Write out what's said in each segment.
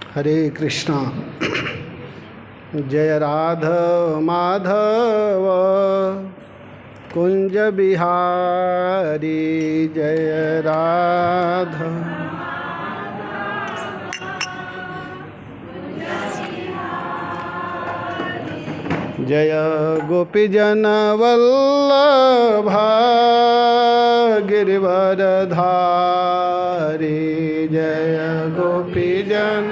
हरे कृष्णा। जय राधा माधव कुंज बिहारी, जय राधा जय गोपीजन वल्लभा गिरिवरधारी, जय गोपीजन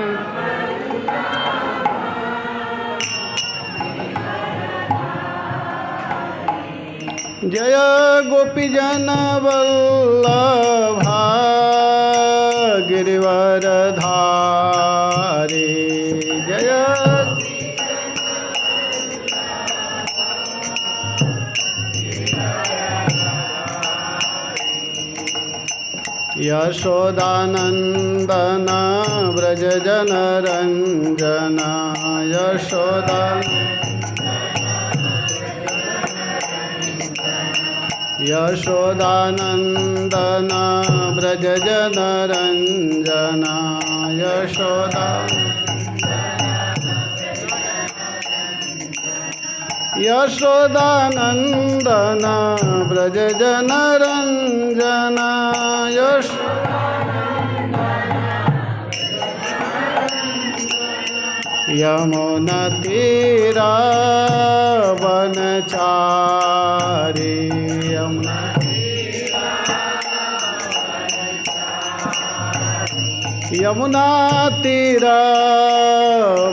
जय गोपीजन वल्लभा गिरिवरधारी, जय यशोदानंदन व्रज जन रंजन, यशोदानंदन व्रज जन रंजन, यशोदानंदन व्रज जन रंजन, यमुना तीरा वनचारी, यमुना तीरा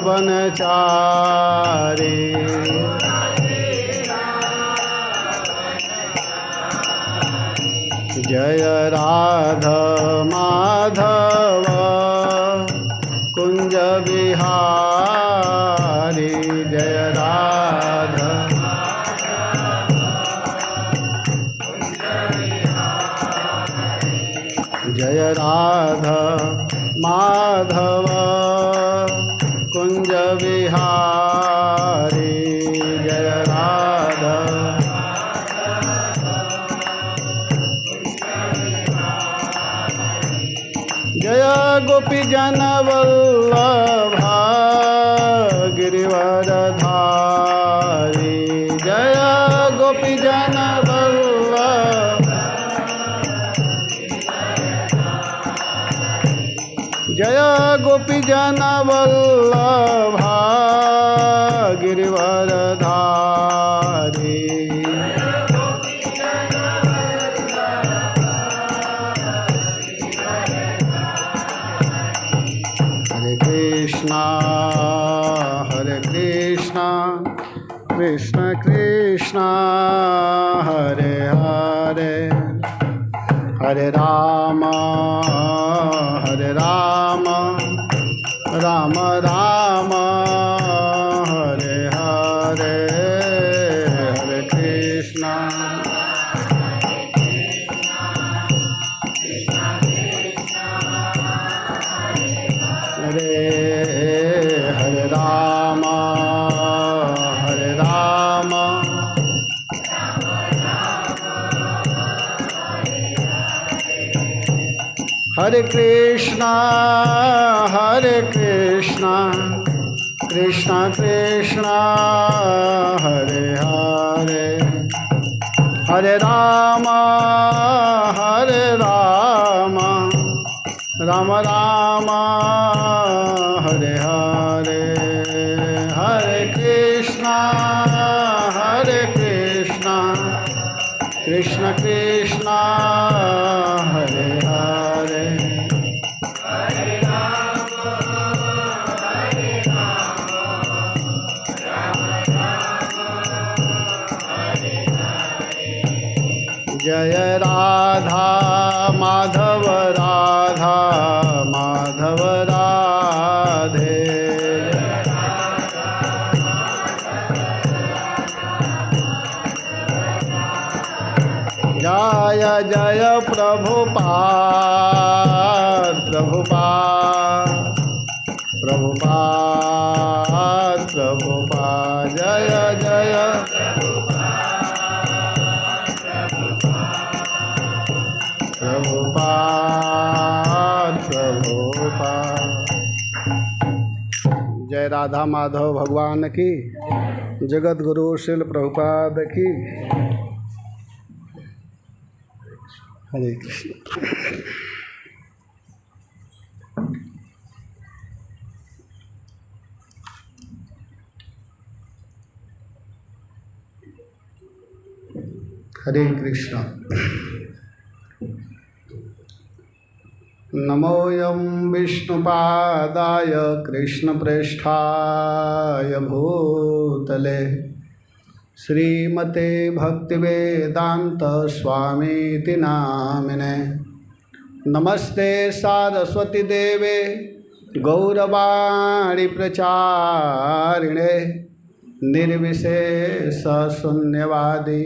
वनचारी, जय राधा माधव कुंज बिहारी, जय राधा जय राधा माधव कुंज बिहारी, जय राधा जय गोपीजन वल्लभा गिरिवरधारी, जय गोपीजन वल्लभा, जय गोपीजन वल्लभा गिरिवरधारी, हरे कृष्णा कृष्ण कृष्ण हरे हरे, हरे राम राम राम हरे हरे, हरे कृष्णा हरे हरे राम हरे कृष्णा कृष्ण कृष्ण हरे हरे, हरे राम राम राम हरे हरे, हरे कृष्णा कृष्ण कृष्ण हरे हरे, जय राधा माधव राधे, जय जय प्रभुपाद जय जय प्रभुपाद जय राधा माधव भगवान की, जगत गुरु शिल प्रभुपाद की। हरे कृष्ण। हरे कृष्ण। नमोऽयं विष्णुपादाय कृष्णप्रेष्ठाय भूतले श्रीमते भक्तिवेदांत स्वामीति नामिने। नमस्ते सारस्वती देवे गौरवाणी प्रचारिणे निर्विशेष शून्यवादी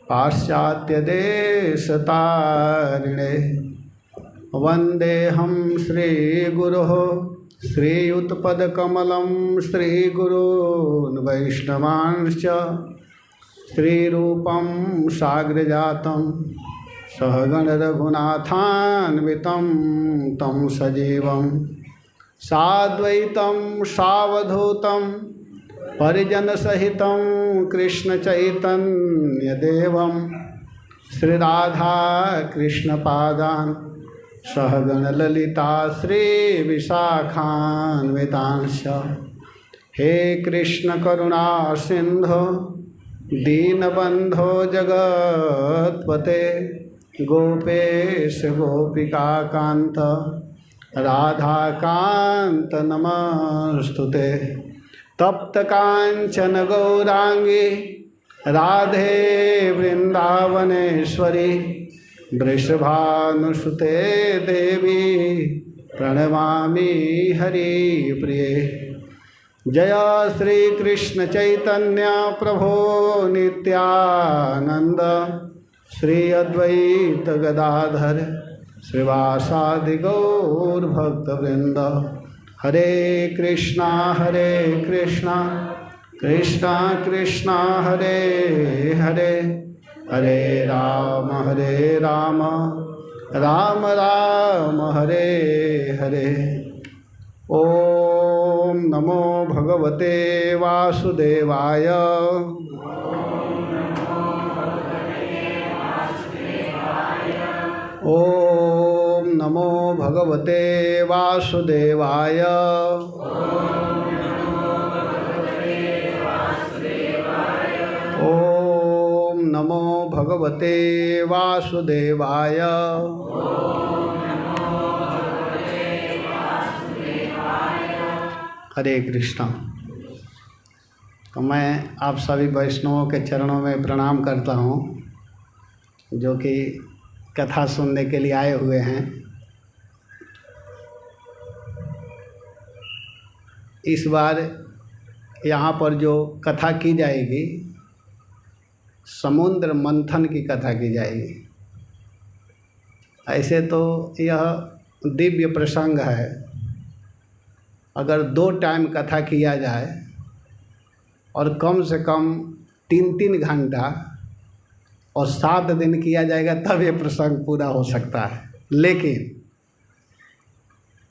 पाश्चात्य देशतारिणे। वंदेहम श्रीगुरोः श्रीयुतपदकमलं श्रीगुरून् वैष्णवांश्च श्रीरूपं साग्रजातं सहगण रघुनाथान्वितं तं सजीवं साद्वैतं सावधूतं परिजनसहितं कृष्णचैतन्यदेवं श्रीराधा कृष्णपादान् सहगण ललिता श्रीविशाखान्वितांश्च। हे कृष्ण करुणा सिंधो दीनबंधो जगत्पते गोपेश गोपिका कांत राधाकांत नमस्तुते। तप्त कांचन गौरांगी राधे वृंदावनेश्वरी वृषभानुसुते देवी प्रणमामि हरिप्रिये। जय श्री कृष्ण चैतन्य प्रभो नित्यानंद श्री अद्वैत गदाधर श्रीवासादि गौर भक्तवृंद। हरे कृष्णा कृष्णा कृष्णा हरे हरे हरे राम राम राम हरे हरे। ओम नमो भगवते वासुदेवाय। ओम नमो भगवते वासुदेवाय। ओम नमो भगवते वासुदेवाय। हरे कृष्ण। तो मैं आप सभी वैष्णवों के चरणों में प्रणाम करता हूँ जो कि कथा सुनने के लिए आए हुए हैं। इस बार यहाँ पर जो कथा की जाएगी समुद्र मंथन की कथा की जाएगी। ऐसे तो यह दिव्य प्रसंग है। अगर 2 टाइम कथा किया जाए और कम से कम 3-3 घंटा और 7 दिन किया जाएगा तब ये प्रसंग पूरा हो सकता है। लेकिन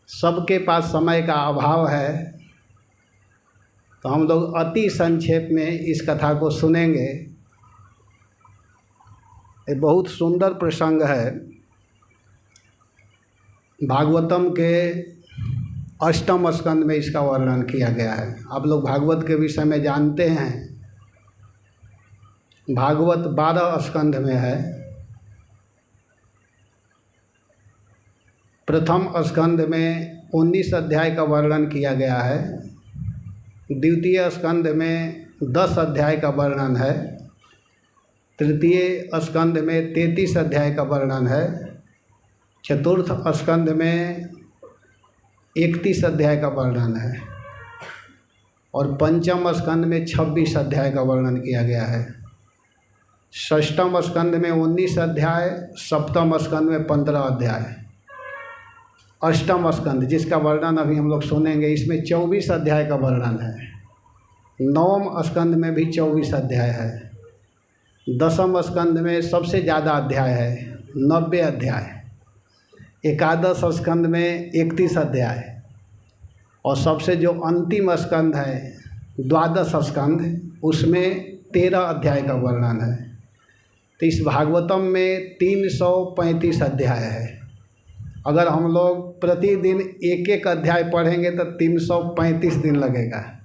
सबके पास समय का अभाव है तो हम लोग अति संक्षेप में इस कथा को सुनेंगे। ये बहुत सुंदर प्रसंग है। भागवतम के 8वें स्कंद में इसका वर्णन किया गया है। आप लोग भागवत के विषय में जानते हैं। भागवत 12 स्कंध में है। प्रथम स्कंद में 19 अध्याय का वर्णन किया गया है। द्वितीय स्कंद में 10 अध्याय का वर्णन है। तृतीय स्कंद में 33 अध्याय का वर्णन है। चतुर्थ स्कंद में 31 अध्याय का वर्णन है और पंचम स्कंद में 26 अध्याय का वर्णन किया गया है। षष्ठम स्कंद में 19 अध्याय, सप्तम स्कंद में 15 अध्याय। अष्टम स्कंद जिसका वर्णन अभी हम लोग सुनेंगे इसमें 24 अध्याय का वर्णन है। नवम स्कंद में भी 24 अध्याय है। दसम स्कंद में सबसे ज़्यादा अध्याय है, 90 अध्याय। एकादश स्कंद में 31 अध्याय और सबसे जो अंतिम स्कंद है 12 स्कंद, उसमें 13 अध्याय का वर्णन है। तो इस भागवतम में 335 अध्याय है। अगर हम लोग प्रतिदिन एक एक अध्याय पढ़ेंगे तो 335 दिन लगेगा।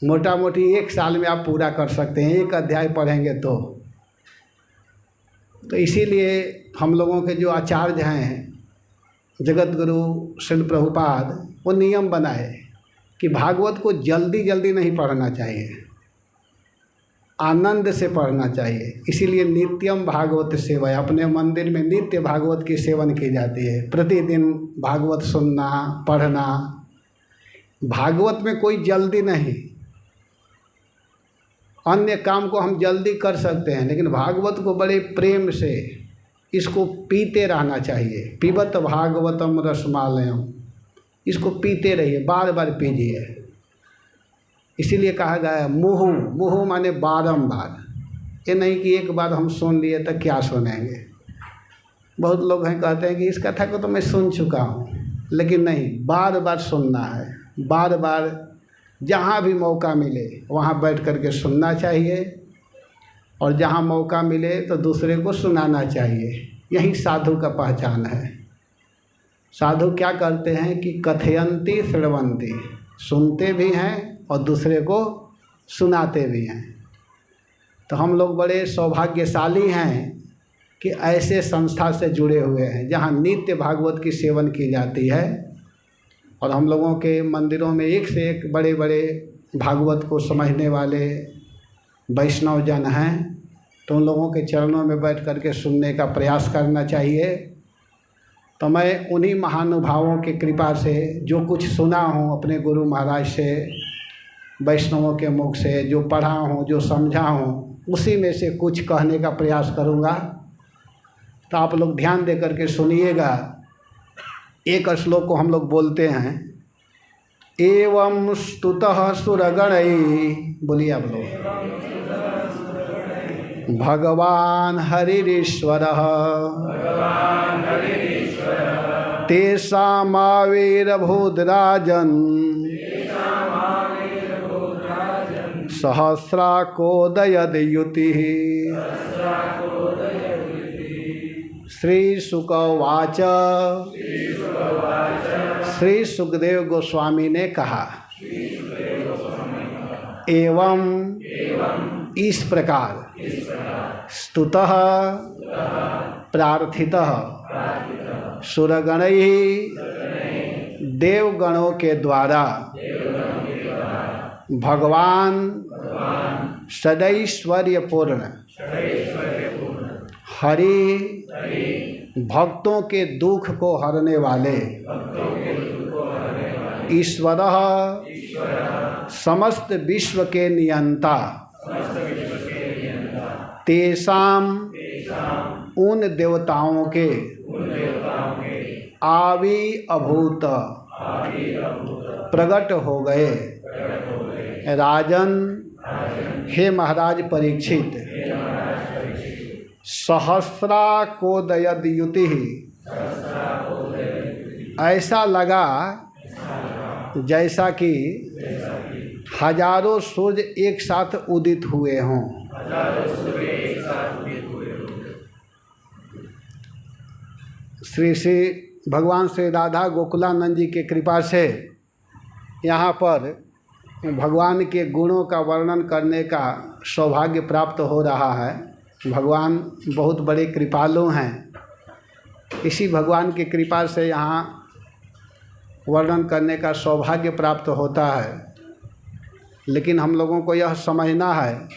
मोटा मोटी एक साल में आप पूरा कर सकते हैं एक अध्याय पढ़ेंगे तो इसीलिए हम लोगों के जो आचार्य हैं जगत गुरु श्रील प्रभुपाद, वो नियम बनाए कि भागवत को जल्दी जल्दी नहीं पढ़ना चाहिए, आनंद से पढ़ना चाहिए। इसीलिए नित्यम भागवत सेवा, अपने मंदिर में नित्य भागवत की सेवन की जाती है। प्रतिदिन भागवत सुनना, पढ़ना। भागवत में कोई जल्दी नहीं, अन्य काम को हम जल्दी कर सकते हैं, लेकिन भागवत को बड़े प्रेम से इसको पीते रहना चाहिए। पिबत भागवतम रसमालयम, इसको पीते रहिए, बार बार पीजिए। इसीलिए कहा गया है मुहु, मुहु माने बारंबार। ये नहीं कि एक बार हम सुन लिए तो क्या सुनेंगे। बहुत लोग हैं कहते हैं कि इस कथा को तो मैं सुन चुका हूँ, लेकिन नहीं, बार बार सुनना है। बार बार जहाँ भी मौका मिले वहाँ बैठ कर के सुनना चाहिए, और जहाँ मौका मिले तो दूसरे को सुनाना चाहिए। यही साधु का पहचान है। साधु क्या करते हैं कि कथयंती श्रवंती, सुनते भी हैं और दूसरे को सुनाते भी हैं। तो हम लोग बड़े सौभाग्यशाली हैं कि ऐसे संस्था से जुड़े हुए हैं जहाँ नित्य भागवत की सेवन की जाती है। और हम लोगों के मंदिरों में एक से एक बड़े बड़े भागवत को समझने वाले वैष्णव जन हैं, तो उन लोगों के चरणों में बैठ कर के सुनने का प्रयास करना चाहिए। तो मैं उन्हीं महानुभावों की कृपा से जो कुछ सुना हूँ अपने गुरु महाराज से, वैष्णवों के मुख से जो पढ़ा हूँ, जो समझा हूँ, उसी में से कुछ कहने का प्रयास करूँगा। तो आप लोग ध्यान दे करके सुनिएगा। एक श्लोक को हम लोग बोलते हैं, एवं स्तुतः सुरगणै, बोलिए आप लोग, भगवान हरिरीश्वरः तेषामाविर्भूत राजन् सहस्राकोदयद्युतिः। श्री शुक उवाच, श्री सुखदेव गोस्वामी ने कहा, एवं इस प्रकार, स्तुतः प्रार्थितः, सुरगणैः देवगणों के द्वारा, भगवान सदैश्वर्यपूर्ण हरि भक्तों के दुख को हरने वाले, ईश्वर समस्त विश्व के नियंता, तेषाम उन देवताओं के, आविर्भूत प्रकट हो गए, राजन हे महाराज परीक्षित, सहस्राकोदयद्युति, ऐसा लगा जैसा कि हजारों सूर्य एक साथ उदित हुए हों। श्री भगवान श्री राधा गोकुलानंद जी के कृपा से यहाँ पर भगवान के गुणों का वर्णन करने का सौभाग्य प्राप्त हो रहा है। भगवान बहुत बड़े कृपालु हैं। इसी भगवान की कृपा से यहाँ वर्णन करने का सौभाग्य प्राप्त होता है। लेकिन हम लोगों को यह समझना है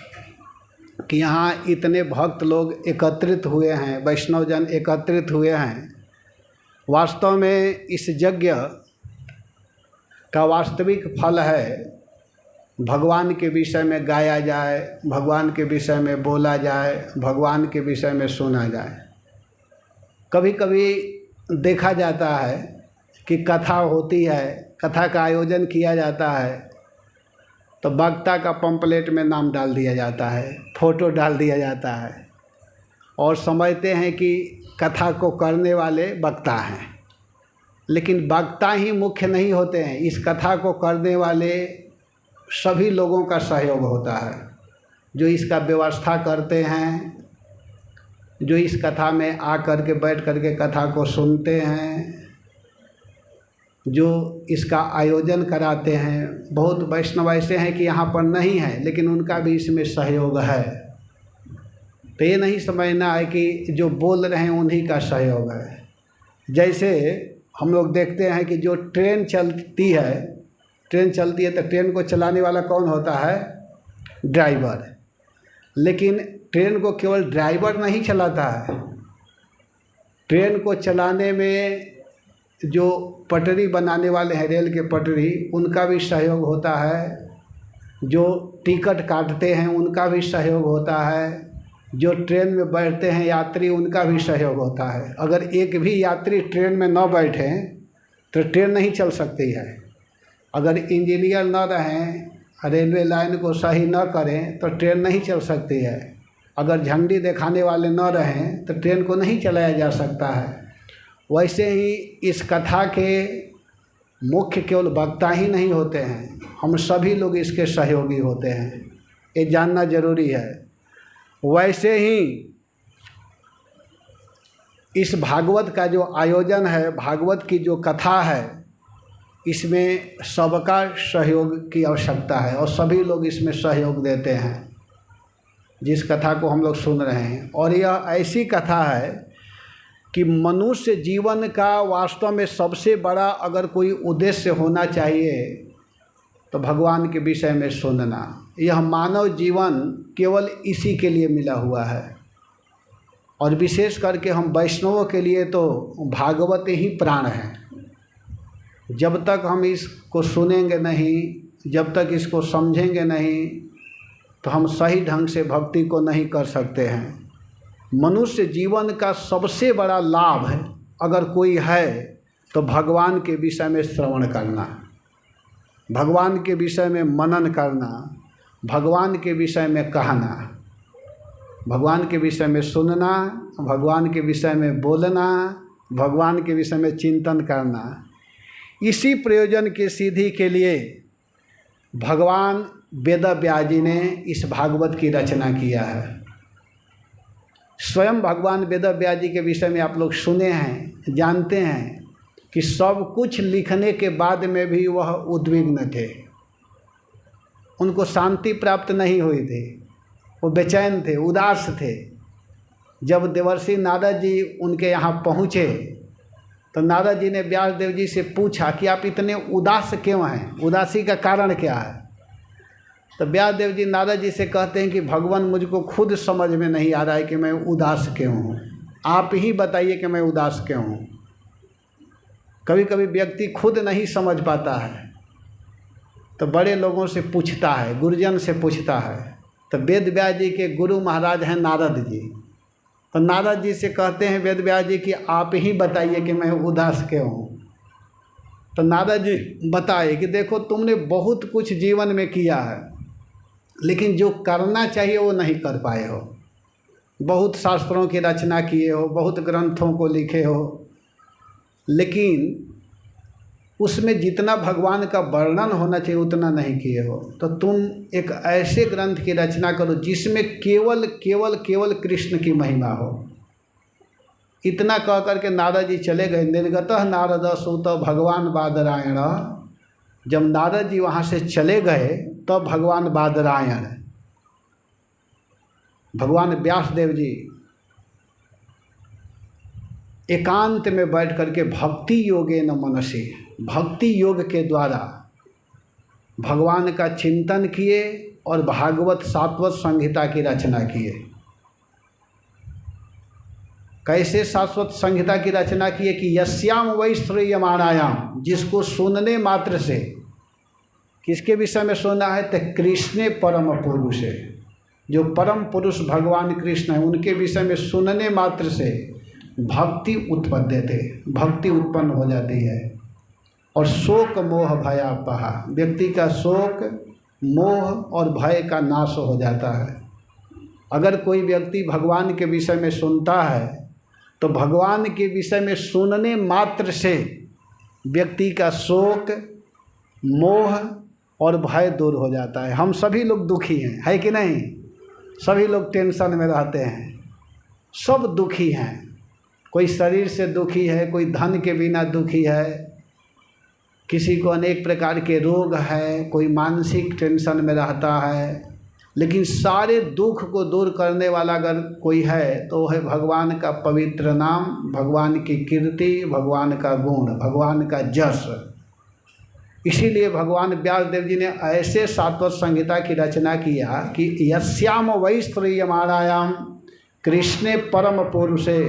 कि यहाँ इतने भक्त लोग एकत्रित हुए हैं, वैष्णव जन एकत्रित हुए हैं। वास्तव में इस यज्ञ का वास्तविक फल है भगवान के विषय में गाया जाए, भगवान के विषय में बोला जाए, भगवान के विषय में सुना जाए। कभी कभी देखा जाता है कि कथा होती है, कथा का आयोजन किया जाता है, तो वक्ता का पंपलेट में नाम डाल दिया जाता है, फ़ोटो डाल दिया जाता है और समझते हैं कि कथा को करने वाले वक्ता हैं। लेकिन वक्ता ही मुख्य नहीं होते हैं। इस कथा को करने वाले सभी लोगों का सहयोग होता है, जो इसका व्यवस्था करते हैं, जो इस कथा में आ कर के बैठ कर के कथा को सुनते हैं, जो इसका आयोजन कराते हैं। बहुत वैष्णव ऐसे हैं कि यहाँ पर नहीं है, लेकिन उनका भी इसमें सहयोग है। तो ये नहीं समझना है कि जो बोल रहे हैं उन्हीं का सहयोग है। जैसे हम लोग देखते हैं कि जो ट्रेन चलती है तो ट्रेन को चलाने वाला कौन होता है? ड्राइवर। लेकिन ट्रेन को केवल ड्राइवर नहीं चलाता है, ट्रेन को चलाने में जो पटरी बनाने वाले हैं, रेल के पटरी, उनका भी सहयोग होता है। जो टिकट काटते हैं उनका भी सहयोग होता है। जो ट्रेन में बैठते हैं यात्री, उनका भी सहयोग होता है। अगर एक भी यात्री ट्रेन में न बैठें तो ट्रेन नहीं चल सकती है। अगर इंजीनियर न रहें, रेलवे लाइन को सही न करें तो ट्रेन नहीं चल सकती है। अगर झंडी दिखाने वाले न रहें तो ट्रेन को नहीं चलाया जा सकता है। वैसे ही इस कथा के मुख्य केवल वक्ता ही नहीं होते हैं, हम सभी लोग इसके सहयोगी होते हैं, ये जानना जरूरी है। वैसे ही इस भागवत का जो आयोजन है, भागवत की जो कथा है, इसमें सबका सहयोग की आवश्यकता है और सभी लोग इसमें सहयोग देते हैं जिस कथा को हम लोग सुन रहे हैं। और यह ऐसी कथा है कि मनुष्य जीवन का वास्तव में सबसे बड़ा अगर कोई उद्देश्य होना चाहिए तो भगवान के विषय में सुनना। यह मानव जीवन केवल इसी के लिए मिला हुआ है, और विशेष करके हम वैष्णवों के लिए तो भागवत ही प्राण है। जब तक हम इसको सुनेंगे नहीं, जब तक इसको समझेंगे नहीं, तो हम सही ढंग से भक्ति को नहीं कर सकते हैं। मनुष्य जीवन का सबसे बड़ा लाभ है अगर कोई है तो भगवान के विषय में श्रवण करना, भगवान के विषय में मनन करना, भगवान के विषय में कहना, भगवान के विषय में सुनना, भगवान के विषय में बोलना, भगवान के विषय में चिंतन करना। इसी प्रयोजन की सिद्धि के लिए भगवान वेदव्यास जी ने इस भागवत की रचना किया है। स्वयं भगवान वेदव्यास जी के विषय में आप लोग सुने हैं, जानते हैं कि सब कुछ लिखने के बाद में भी वह उद्विग्न थे, उनको शांति प्राप्त नहीं हुई थी, वो बेचैन थे, उदास थे। जब देवर्षि नारद जी उनके यहाँ पहुँचे तो नारद जी ने व्यास देव जी से पूछा कि आप इतने उदास क्यों हैं, उदासी का कारण क्या है? तो व्यास देव जी नारद जी से कहते हैं कि भगवान, मुझको खुद समझ में नहीं आ रहा है कि मैं उदास क्यों हूँ, आप ही बताइए कि मैं उदास क्यों हूँ। कभी कभी व्यक्ति खुद नहीं समझ पाता है तो बड़े लोगों से पूछता है, गुरुजन से पूछता है। तो वेद व्यास जी के गुरु महाराज हैं नारद जी, तो नारद जी से कहते हैं वेद व्यास जी कि आप ही बताइए कि मैं उदास क्यों हूँ। तो नारद जी बताए कि देखो, तुमने बहुत कुछ जीवन में किया है, लेकिन जो करना चाहिए वो नहीं कर पाए हो। बहुत शास्त्रों की रचना किए हो, बहुत ग्रंथों को लिखे हो, लेकिन उसमें जितना भगवान का वर्णन होना चाहिए उतना नहीं किए हो। तो तुम एक ऐसे ग्रंथ की रचना करो जिसमें केवल केवल केवल कृष्ण की महिमा हो। इतना कह करके नारद जी चले गए। निर्गतः नारद सूत भगवान बादरायण। जब नारद जी वहाँ से चले गए तब भगवान बादरायण, भगवान व्यासदेव जी एकांत में बैठ करके भक्ति योगेन मनसि, भक्ति योग के द्वारा भगवान का चिंतन किए और भागवत सात्वत संहिता की रचना किए। कैसे शाश्वत संहिता की रचना किए कि यस्याम वै श्रूयमाणायाम, जिसको सुनने मात्र से, किसके विषय में सुनना है? तो कृष्ण परम पुरुष है, जो परम पुरुष भगवान कृष्ण है, उनके विषय में सुनने मात्र से भक्ति उत्पद्यते, भक्ति उत्पन्न हो जाती है। और शोक मोह भयापहा, व्यक्ति का शोक मोह और भय का नाश हो जाता है। अगर कोई व्यक्ति भगवान के विषय में सुनता है तो भगवान के विषय में सुनने मात्र से व्यक्ति का शोक, मोह और भय दूर हो जाता है। हम सभी लोग दुखी हैं, है कि नहीं? सभी लोग टेंशन में रहते हैं, सब दुखी हैं। कोई शरीर से दुखी है, कोई धन के बिना दुखी है, किसी को अनेक प्रकार के रोग है, कोई मानसिक टेंशन में रहता है। लेकिन सारे दुख को दूर करने वाला अगर कोई है तो है भगवान का पवित्र नाम, भगवान की कीर्ति, भगवान का गुण, भगवान का जस। इसीलिए भगवान व्यासदेव जी ने ऐसे सात्वत संहिता की रचना किया कि यस्याम वैश्रियमाणायाम कृष्णे परम पुरुषे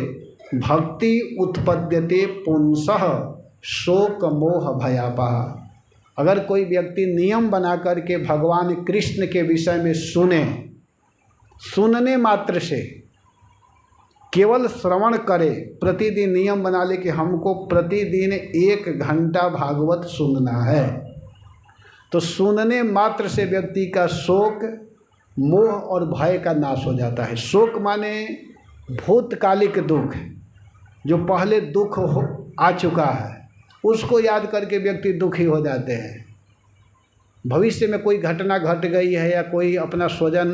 भक्ति उत्पद्यते पुंसः शोक मोह भयापः। अगर कोई व्यक्ति नियम बना करके भगवान कृष्ण के विषय में सुनने मात्र से, केवल श्रवण करे, प्रतिदिन नियम बना ले कि हमको प्रतिदिन 1 घंटा भागवत सुनना है, तो सुनने मात्र से व्यक्ति का शोक, मोह और भय का नाश हो जाता है। शोक माने भूतकालिक दुख, जो पहले दुख आ चुका है उसको याद करके व्यक्ति दुखी हो जाते हैं। भविष्य में कोई घटना घट गई है या कोई अपना स्वजन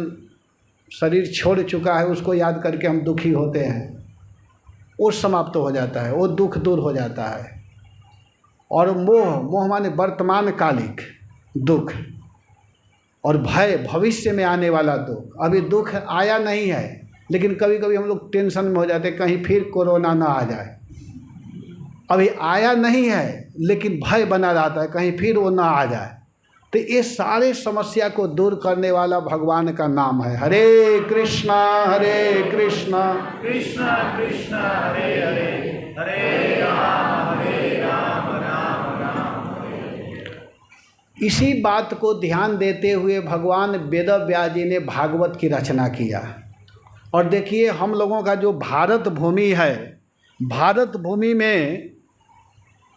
शरीर छोड़ चुका है, उसको याद करके हम दुखी होते हैं, वो समाप्त हो जाता है, वो दुख दूर हो जाता है। और मोह माने वर्तमान कालिक दुख, और भय भविष्य में आने वाला दुख। अभी दुख आया नहीं है, लेकिन कभी कभी हम लोग टेंशन में हो जाते हैं कहीं फिर कोरोना ना आ जाए। अभी आया नहीं है लेकिन भय बना रहता है कहीं फिर वो ना आ जाए। तो ये सारे समस्या को दूर करने वाला भगवान का नाम है। हरे कृष्णा कृष्णा कृष्णा हरे हरे, हरे राम राम राम हरे। इसी बात को ध्यान देते हुए भगवान वेद व्यास जी ने भागवत की रचना किया। और देखिए, हम लोगों का जो भारत भूमि है, भारत भूमि में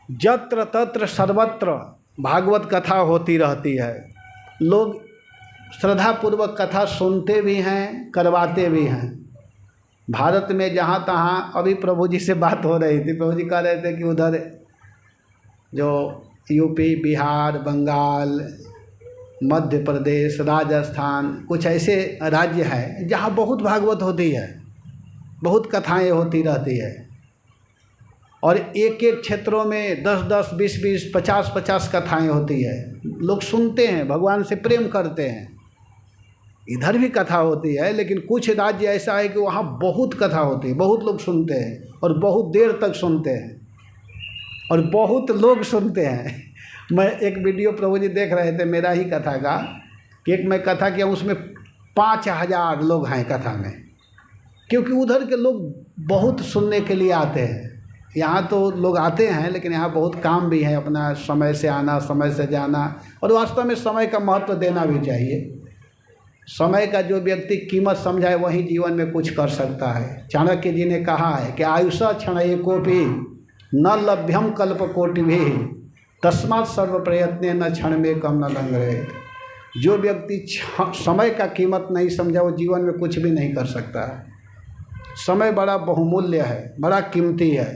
जत्र तत्र सर्वत्र भागवत कथा होती रहती है। लोग श्रद्धापूर्वक कथा सुनते भी हैं, करवाते भी हैं। भारत में जहाँ तहाँ, अभी प्रभु जी से बात हो रही थी, प्रभु जी कह रहे थे कि उधर जो यूपी, बिहार, बंगाल, मध्य प्रदेश, राजस्थान, कुछ ऐसे राज्य हैं जहाँ बहुत भागवत होती है, बहुत कथाएँ होती रहती है। और एक एक क्षेत्रों में 10-10, 20-20, 50-50 कथाएँ होती है। लोग सुनते हैं, भगवान से प्रेम करते हैं। इधर भी कथा होती है, लेकिन कुछ राज्य ऐसा है कि वहाँ बहुत कथा होती है, बहुत लोग सुनते हैं और बहुत देर तक सुनते हैं और बहुत लोग सुनते हैं। मैं एक वीडियो प्रभु जी देख रहे थे मेरा ही कथा का, कि एक मैं कथा किया, उसमें 5000 लोग हैं कथा में, क्योंकि उधर के लोग बहुत सुनने के लिए आते हैं। यहाँ तो लोग आते हैं, लेकिन यहाँ बहुत काम भी है, अपना समय से आना, समय से जाना, और वास्तव में समय का महत्व देना भी चाहिए। समय का जो व्यक्ति कीमत समझाए वही जीवन में कुछ कर सकता है। चाणक्य जी ने कहा है कि आयुषा क्षण एकोपि न लभ्यम कल्प कोटिभिः तस्मात् सर्व प्रयत्ने न क्षण में कम न लंघ्रेत। जो व्यक्ति समय का कीमत नहीं समझा वो जीवन में कुछ भी नहीं कर सकता है। समय बड़ा बहुमूल्य है, बड़ा कीमती है।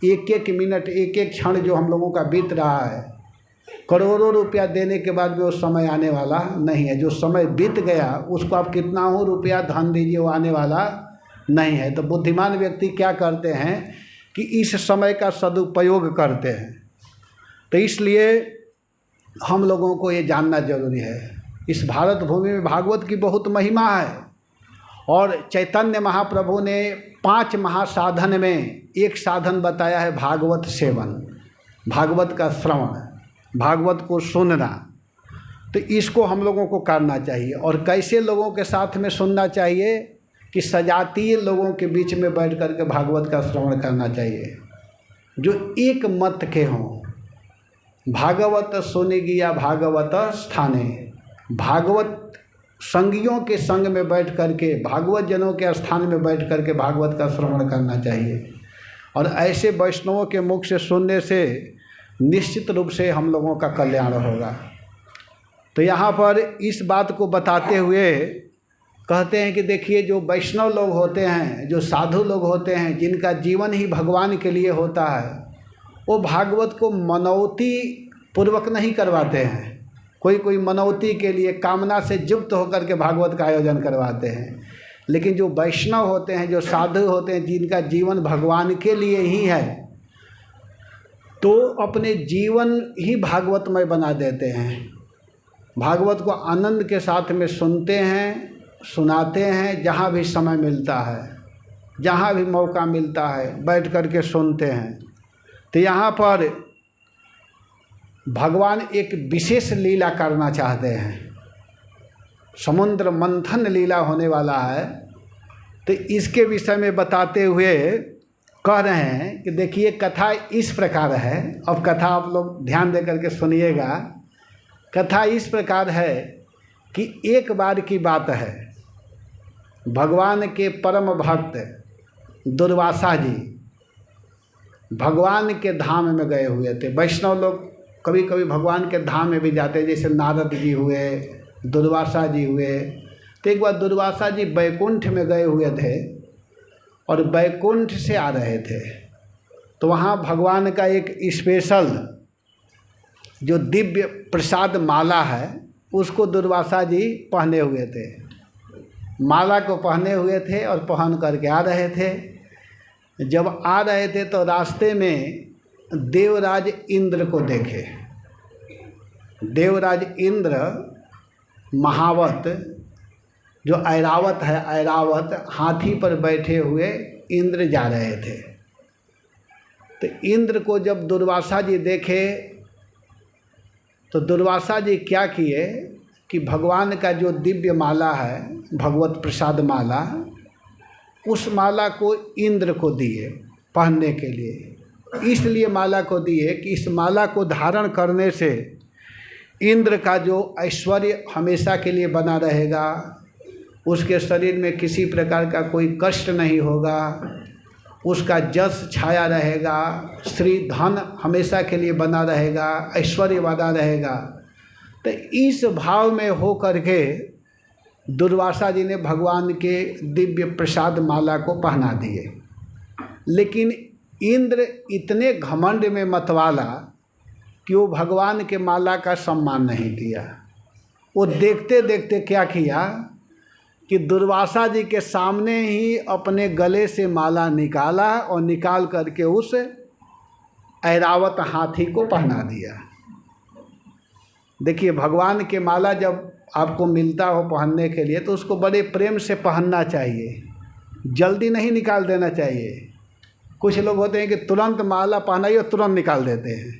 एक एक मिनट, एक एक क्षण जो हम लोगों का बीत रहा है, करोड़ों रुपया देने के बाद भी वो समय आने वाला नहीं है। जो समय बीत गया उसको आप कितना हो रुपया धन दीजिए, वो आने वाला नहीं है। तो बुद्धिमान व्यक्ति क्या करते हैं कि इस समय का सदुपयोग करते हैं। तो इसलिए हम लोगों को ये जानना जरूरी है। इस भारत भूमि में भागवत की बहुत महिमा है। और चैतन्य महाप्रभु ने 5 महासाधन में एक साधन बताया है भागवत सेवन, भागवत का श्रवण, भागवत को सुनना। तो इसको हम लोगों को करना चाहिए। और कैसे लोगों के साथ में सुनना चाहिए कि सजातीय लोगों के बीच में बैठ कर के भागवत का श्रवण करना चाहिए, जो एक मत के हों। भागवत सुनि गिया भागवत स्थाने, भागवत संगियों के संग में बैठ करके, भागवत जनों के स्थान में बैठ करके भागवत का श्रवण करना चाहिए। और ऐसे वैष्णवों के मुख से सुनने से निश्चित रूप से हम लोगों का कल्याण होगा। तो यहाँ पर इस बात को बताते हुए कहते हैं कि देखिए, जो वैष्णव लोग होते हैं, जो साधु लोग होते हैं, जिनका जीवन ही भगवान के लिए होता है, वो भागवत को मनौती पूर्वक नहीं करवाते हैं। कोई मनौती के लिए कामना से युक्त होकर के भागवत का आयोजन करवाते हैं, लेकिन जो वैष्णव होते हैं, जो साधु होते हैं, जिनका जीवन भगवान के लिए ही है, तो अपने जीवन ही भागवतमय बना देते हैं। भागवत को आनंद के साथ में सुनते हैं, सुनाते हैं, जहाँ भी समय मिलता है, जहाँ भी मौका मिलता है बैठ कर के सुनते हैं। तो यहाँ पर भगवान एक विशेष लीला करना चाहते हैं। समुद्र मंथन लीला होने वाला है, तो इसके विषय में बताते हुए कह रहे हैं कि देखिए कथा इस प्रकार है। अब कथा आप लोग ध्यान दे करके सुनिएगा। कथा इस प्रकार है कि एक बार की बात है, भगवान के परम भक्त दुर्वासा जी भगवान के धाम में गए हुए थे। वैष्णव लोग कभी कभी भगवान के धाम में भी जाते हैं, जैसे नारद जी हुए, दुर्वासा जी हुए। तो एक बार दुर्वासा जी बैकुंठ में गए हुए थे और बैकुंठ से आ रहे थे, तो वहाँ भगवान का एक स्पेशल जो दिव्य प्रसाद माला है उसको दुर्वासा जी पहने हुए थे। माला को पहने हुए थे और पहन करके आ रहे थे। जब आ रहे थे तो रास्ते में देवराज इंद्र को देखे। देवराज इंद्र महावत जो ऐरावत है, ऐरावत हाथी पर बैठे हुए इंद्र जा रहे थे। तो इंद्र को जब दुर्वासा जी देखे तो दुर्वासा जी क्या किए कि भगवान का जो दिव्य माला है, भगवत प्रसाद माला, उस माला को इंद्र को दिए पहनने के लिए। इसलिए माला को दिए कि इस माला को धारण करने से इंद्र का जो ऐश्वर्य हमेशा के लिए बना रहेगा, उसके शरीर में किसी प्रकार का कोई कष्ट नहीं होगा, उसका यश छाया रहेगा, श्री धन हमेशा के लिए बना रहेगा, ऐश्वर्य बना रहेगा। तो इस भाव में हो करके दुर्वासा जी ने भगवान के दिव्य प्रसाद माला को पहना दिए। लेकिन इंद्र इतने घमंड में मतवाला कि वो भगवान के माला का सम्मान नहीं किया। वो देखते देखते क्या किया कि दुर्वासा जी के सामने ही अपने गले से माला निकाला और निकाल करके उस ऐरावत हाथी को पहना दिया। देखिए, भगवान के माला जब आपको मिलता हो पहनने के लिए तो उसको बड़े प्रेम से पहनना चाहिए, जल्दी नहीं निकाल देना चाहिए। कुछ लोग होते हैं कि तुरंत माला पहनाई और तुरंत निकाल देते हैं,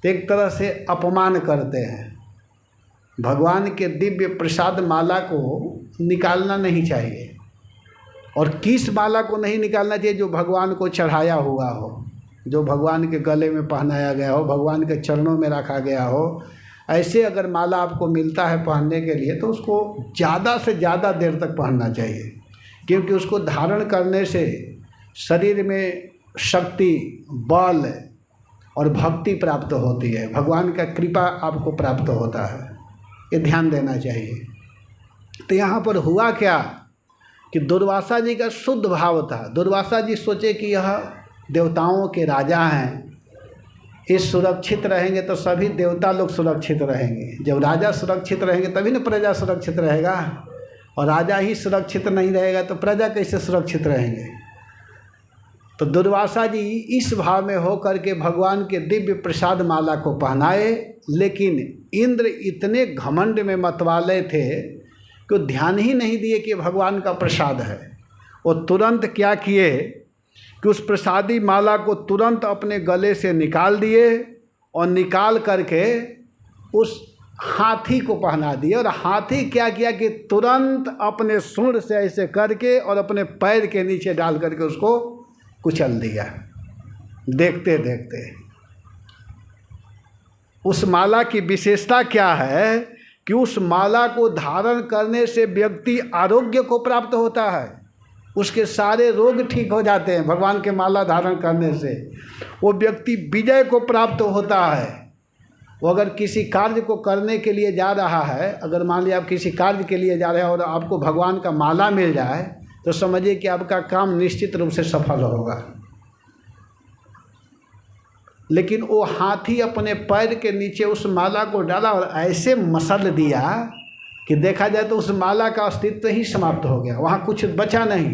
तो एक तरह से अपमान करते हैं। भगवान के दिव्य प्रसाद माला को निकालना नहीं चाहिए। और किस माला को नहीं निकालना चाहिए? जो भगवान को चढ़ाया हुआ हो, जो भगवान के गले में पहनाया गया हो, भगवान के चरणों में रखा गया हो। ऐसे अगर माला आपको मिलता है पहनने के लिए तो उसको ज़्यादा से ज़्यादा देर तक पहनना चाहिए, क्योंकि उसको धारण करने से शरीर में शक्ति, बल और भक्ति प्राप्त होती है। भगवान का कृपा आपको प्राप्त होता है, ये ध्यान देना चाहिए। तो यहाँ पर हुआ क्या कि दुर्वासा जी का शुद्ध भाव था। दुर्वासा जी सोचे कि यह देवताओं के राजा हैं, ये सुरक्षित रहेंगे तो सभी देवता लोग सुरक्षित रहेंगे। जब राजा सुरक्षित रहेंगे तभी ना प्रजा सुरक्षित रहेगा, और राजा ही सुरक्षित नहीं रहेगा तो प्रजा कैसे सुरक्षित रहेंगे। तो दुर्वासा जी इस भाव में हो करके भगवान के दिव्य प्रसाद माला को पहनाए। लेकिन इंद्र इतने घमंड में मतवाले थे कि ध्यान ही नहीं दिए कि भगवान का प्रसाद है। वो तुरंत क्या किए कि उस प्रसादी माला को तुरंत अपने गले से निकाल दिए और निकाल करके उस हाथी को पहना दिए। और हाथी क्या किया कि तुरंत अपने सूंड से ऐसे करके और अपने पैर के नीचे डाल करके उसको कुचल दिया। देखते देखते उस माला की विशेषता क्या है कि उस माला को धारण करने से व्यक्ति आरोग्य को प्राप्त होता है, उसके सारे रोग ठीक हो जाते हैं। भगवान के माला धारण करने से वो व्यक्ति विजय को प्राप्त होता है। वो अगर किसी कार्य को करने के लिए जा रहा है, अगर मान लिया आप किसी कार्य के लिए जा रहे हैं और आपको भगवान का माला मिल जाए तो समझिए कि आपका काम निश्चित रूप से सफल होगा। लेकिन वो हाथी अपने पैर के नीचे उस माला को डाला और ऐसे मसल दिया कि देखा जाए तो उस माला का अस्तित्व ही समाप्त हो गया, वहाँ कुछ बचा नहीं।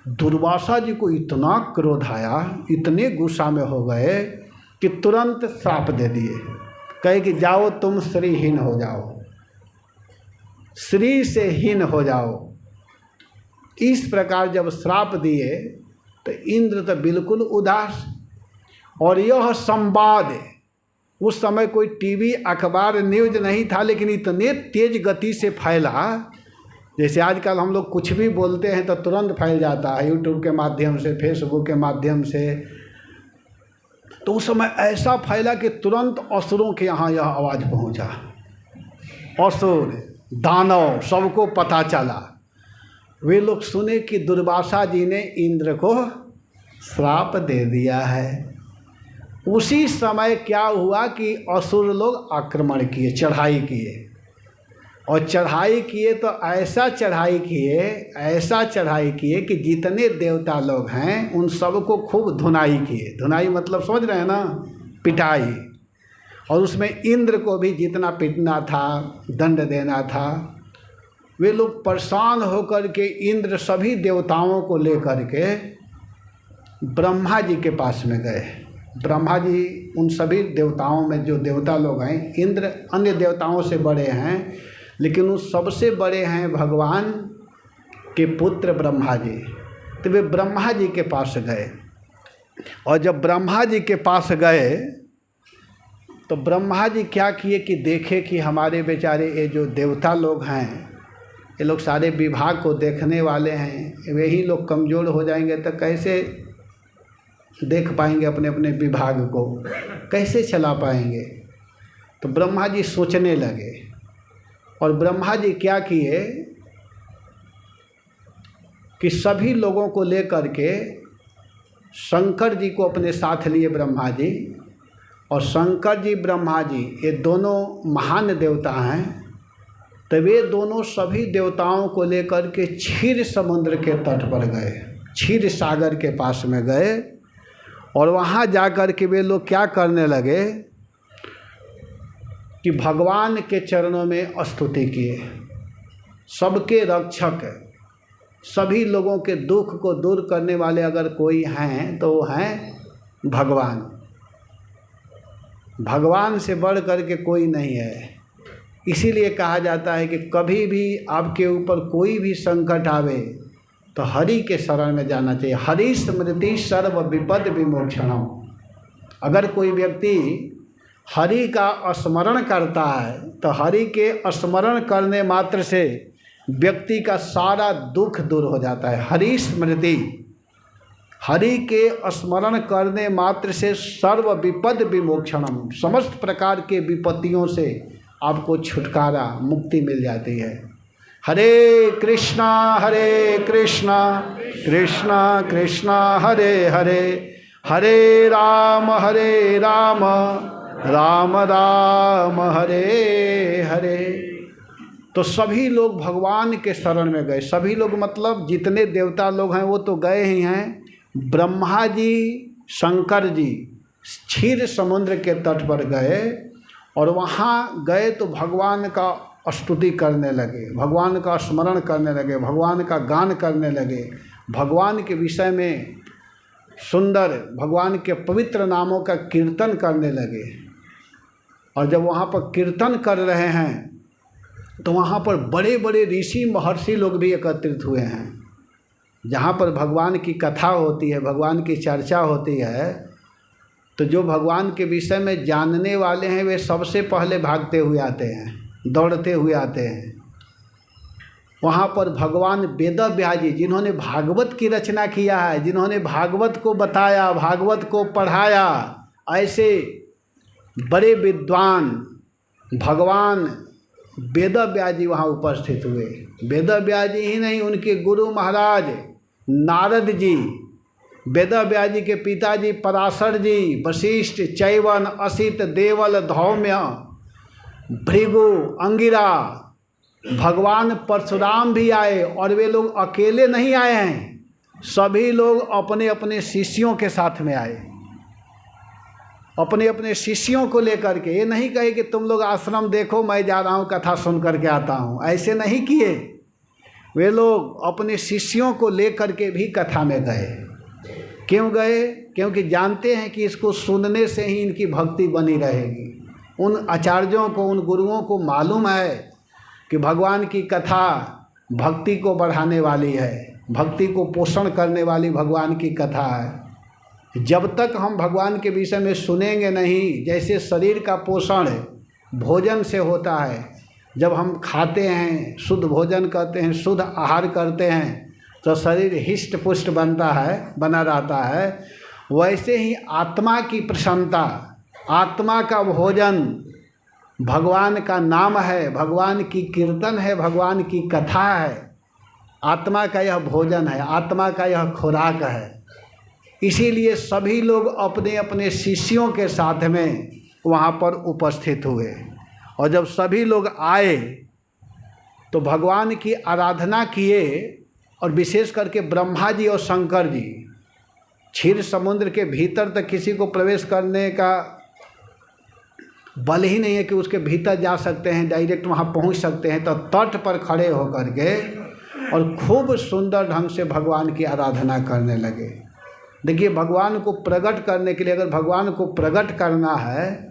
दुर्वासा जी को इतना क्रोध आया, इतने गुस्सा में हो गए कि तुरंत श्राप दे दिए, कहे कि जाओ तुम श्रीहीन हो जाओ, श्री से हीन हो जाओ। इस प्रकार जब श्राप दिए तो इंद्र तो बिल्कुल उदास। और यह संवाद उस समय कोई टीवी अखबार न्यूज नहीं था, लेकिन इतने तेज गति से फैला, जैसे आजकल हम लोग कुछ भी बोलते हैं तो तुरंत फैल जाता है यूट्यूब के माध्यम से, फेसबुक के माध्यम से। तो उस समय ऐसा फैला कि तुरंत असुरों के यहाँ यह आवाज़ पहुँचा, असुर दानव सबको पता चला। वे लोग सुने कि दुर्वासा जी ने इंद्र को श्राप दे दिया है। उसी समय क्या हुआ कि असुर लोग आक्रमण किए, चढ़ाई किए, और चढ़ाई किए तो ऐसा चढ़ाई किए कि जितने देवता लोग हैं उन सबको खूब धुनाई किए। धुनाई मतलब समझ रहे हैं ना, पिटाई। और उसमें इंद्र को भी जितना पीटना था, दंड देना था। वे लोग परेशान होकर के इंद्र सभी देवताओं को लेकर के ब्रह्मा जी के पास में गए। ब्रह्मा जी उन सभी देवताओं में, जो देवता लोग हैं, इंद्र अन्य देवताओं से बड़े हैं, लेकिन उस सबसे बड़े हैं भगवान के पुत्र ब्रह्मा जी। तो वे ब्रह्मा जी के पास गए, और जब ब्रह्मा जी के पास गए तो ब्रह्मा जी क्या किए कि देखे कि हमारे बेचारे ये जो देवता लोग हैं, ये लोग सारे विभाग को देखने वाले हैं, वे ही लोग कमज़ोर हो जाएंगे तो कैसे देख पाएंगे अपने अपने विभाग को, कैसे चला पाएंगे। तो ब्रह्मा जी सोचने लगे, और ब्रह्मा जी क्या किए कि सभी लोगों को लेकर के शंकर जी को अपने साथ लिए ब्रह्मा जी। और शंकर जी ब्रह्मा जी ये दोनों महान देवता हैं। तो वे दोनों सभी देवताओं को लेकर के क्षीर समुद्र के तट पर गए, क्षीर सागर के पास में गए, और वहाँ जाकर के वे लोग क्या करने लगे कि भगवान के चरणों में स्तुति किए। सबके रक्षक, सभी लोगों के दुख को दूर करने वाले अगर कोई हैं तो वो हैं भगवान। भगवान से बढ़ कर के कोई नहीं है। इसीलिए कहा जाता है कि कभी भी आपके ऊपर कोई भी संकट आवे तो हरि के शरण में जाना चाहिए। हरि स्मृति सर्व विपद विमोक्षणम। अगर कोई व्यक्ति हरि का स्मरण करता है तो हरि के स्मरण करने मात्र से व्यक्ति का सारा दुख दूर हो जाता है। हरि स्मृति, हरि के स्मरण करने मात्र से सर्व विपद विमोक्षणम, समस्त प्रकार के विपत्तियों से आपको छुटकारा, मुक्ति मिल जाती है। हरे कृष्णा कृष्णा कृष्णा हरे हरे, हरे राम राम राम हरे हरे। तो सभी लोग भगवान के शरण में गए। सभी लोग मतलब जितने देवता लोग हैं वो तो गए ही हैं। ब्रह्मा जी, शंकर जी क्षीर समुद्र के तट पर गए, और वहाँ गए तो भगवान का स्तुति करने लगे, भगवान का स्मरण करने लगे, भगवान का गान करने लगे, भगवान के विषय में सुंदर, भगवान के पवित्र नामों का कीर्तन करने लगे। और जब वहाँ पर कीर्तन कर रहे हैं तो वहाँ पर बड़े बड़े ऋषि महर्षि लोग भी एकत्रित हुए हैं। जहाँ पर भगवान की कथा होती है, भगवान की चर्चा होती है, तो जो भगवान के विषय में जानने वाले हैं वे सबसे पहले भागते हुए आते हैं, दौड़ते हुए आते हैं। वहाँ पर भगवान वेदव्यास जी, जिन्होंने भागवत की रचना किया है, जिन्होंने भागवत को बताया, भागवत को पढ़ाया, ऐसे बड़े विद्वान भगवान वेदव्यास जी वहाँ उपस्थित हुए। वेदव्यास जी ही नहीं, उनके गुरु महाराज नारद जी, वेदव्यास जी के पिताजी पराशर जी, वशिष्ठ, चैवन, असित, देवल, धौम्य, भृगु, अंगिरा, भगवान परशुराम भी आए। और वे लोग अकेले नहीं आए हैं, सभी लोग अपने अपने शिष्यों के साथ में आए। अपने अपने शिष्यों को लेकर के। ये नहीं कहे कि तुम लोग आश्रम देखो, मैं जा रहा हूँ कथा सुन करके आता हूँ, ऐसे नहीं किए। वे लोग अपने शिष्यों को लेकर के भी कथा में गए। क्यों गए? क्योंकि जानते हैं कि इसको सुनने से ही इनकी भक्ति बनी रहेगी। उन आचार्यों को, उन गुरुओं को मालूम है कि भगवान की कथा भक्ति को बढ़ाने वाली है, भक्ति को पोषण करने वाली भगवान की कथा है। जब तक हम भगवान के विषय में सुनेंगे नहीं, जैसे शरीर का पोषण भोजन से होता है, जब हम खाते हैं, शुद्ध भोजन करते हैं, शुद्ध आहार करते हैं, तो शरीर हिष्ट पुष्ट बना रहता है। वैसे ही आत्मा की प्रसन्नता, आत्मा का भोजन भगवान का नाम है, भगवान की कीर्तन है, भगवान की कथा है। आत्मा का यह भोजन है, आत्मा का यह खुराक है। इसीलिए सभी लोग अपने अपने शिष्यों के साथ में वहाँ पर उपस्थित हुए। और जब सभी लोग आए तो भगवान की आराधना किए। और विशेष करके ब्रह्मा जी और शंकर जी, क्षीर समुद्र के भीतर तक किसी को प्रवेश करने का बल ही नहीं है कि उसके भीतर जा सकते हैं, डायरेक्ट वहाँ पहुँच सकते हैं। तो तट पर खड़े होकर के और खूब सुंदर ढंग से भगवान की आराधना करने लगे। देखिए, भगवान को प्रकट करने के लिए, अगर भगवान को प्रकट करना है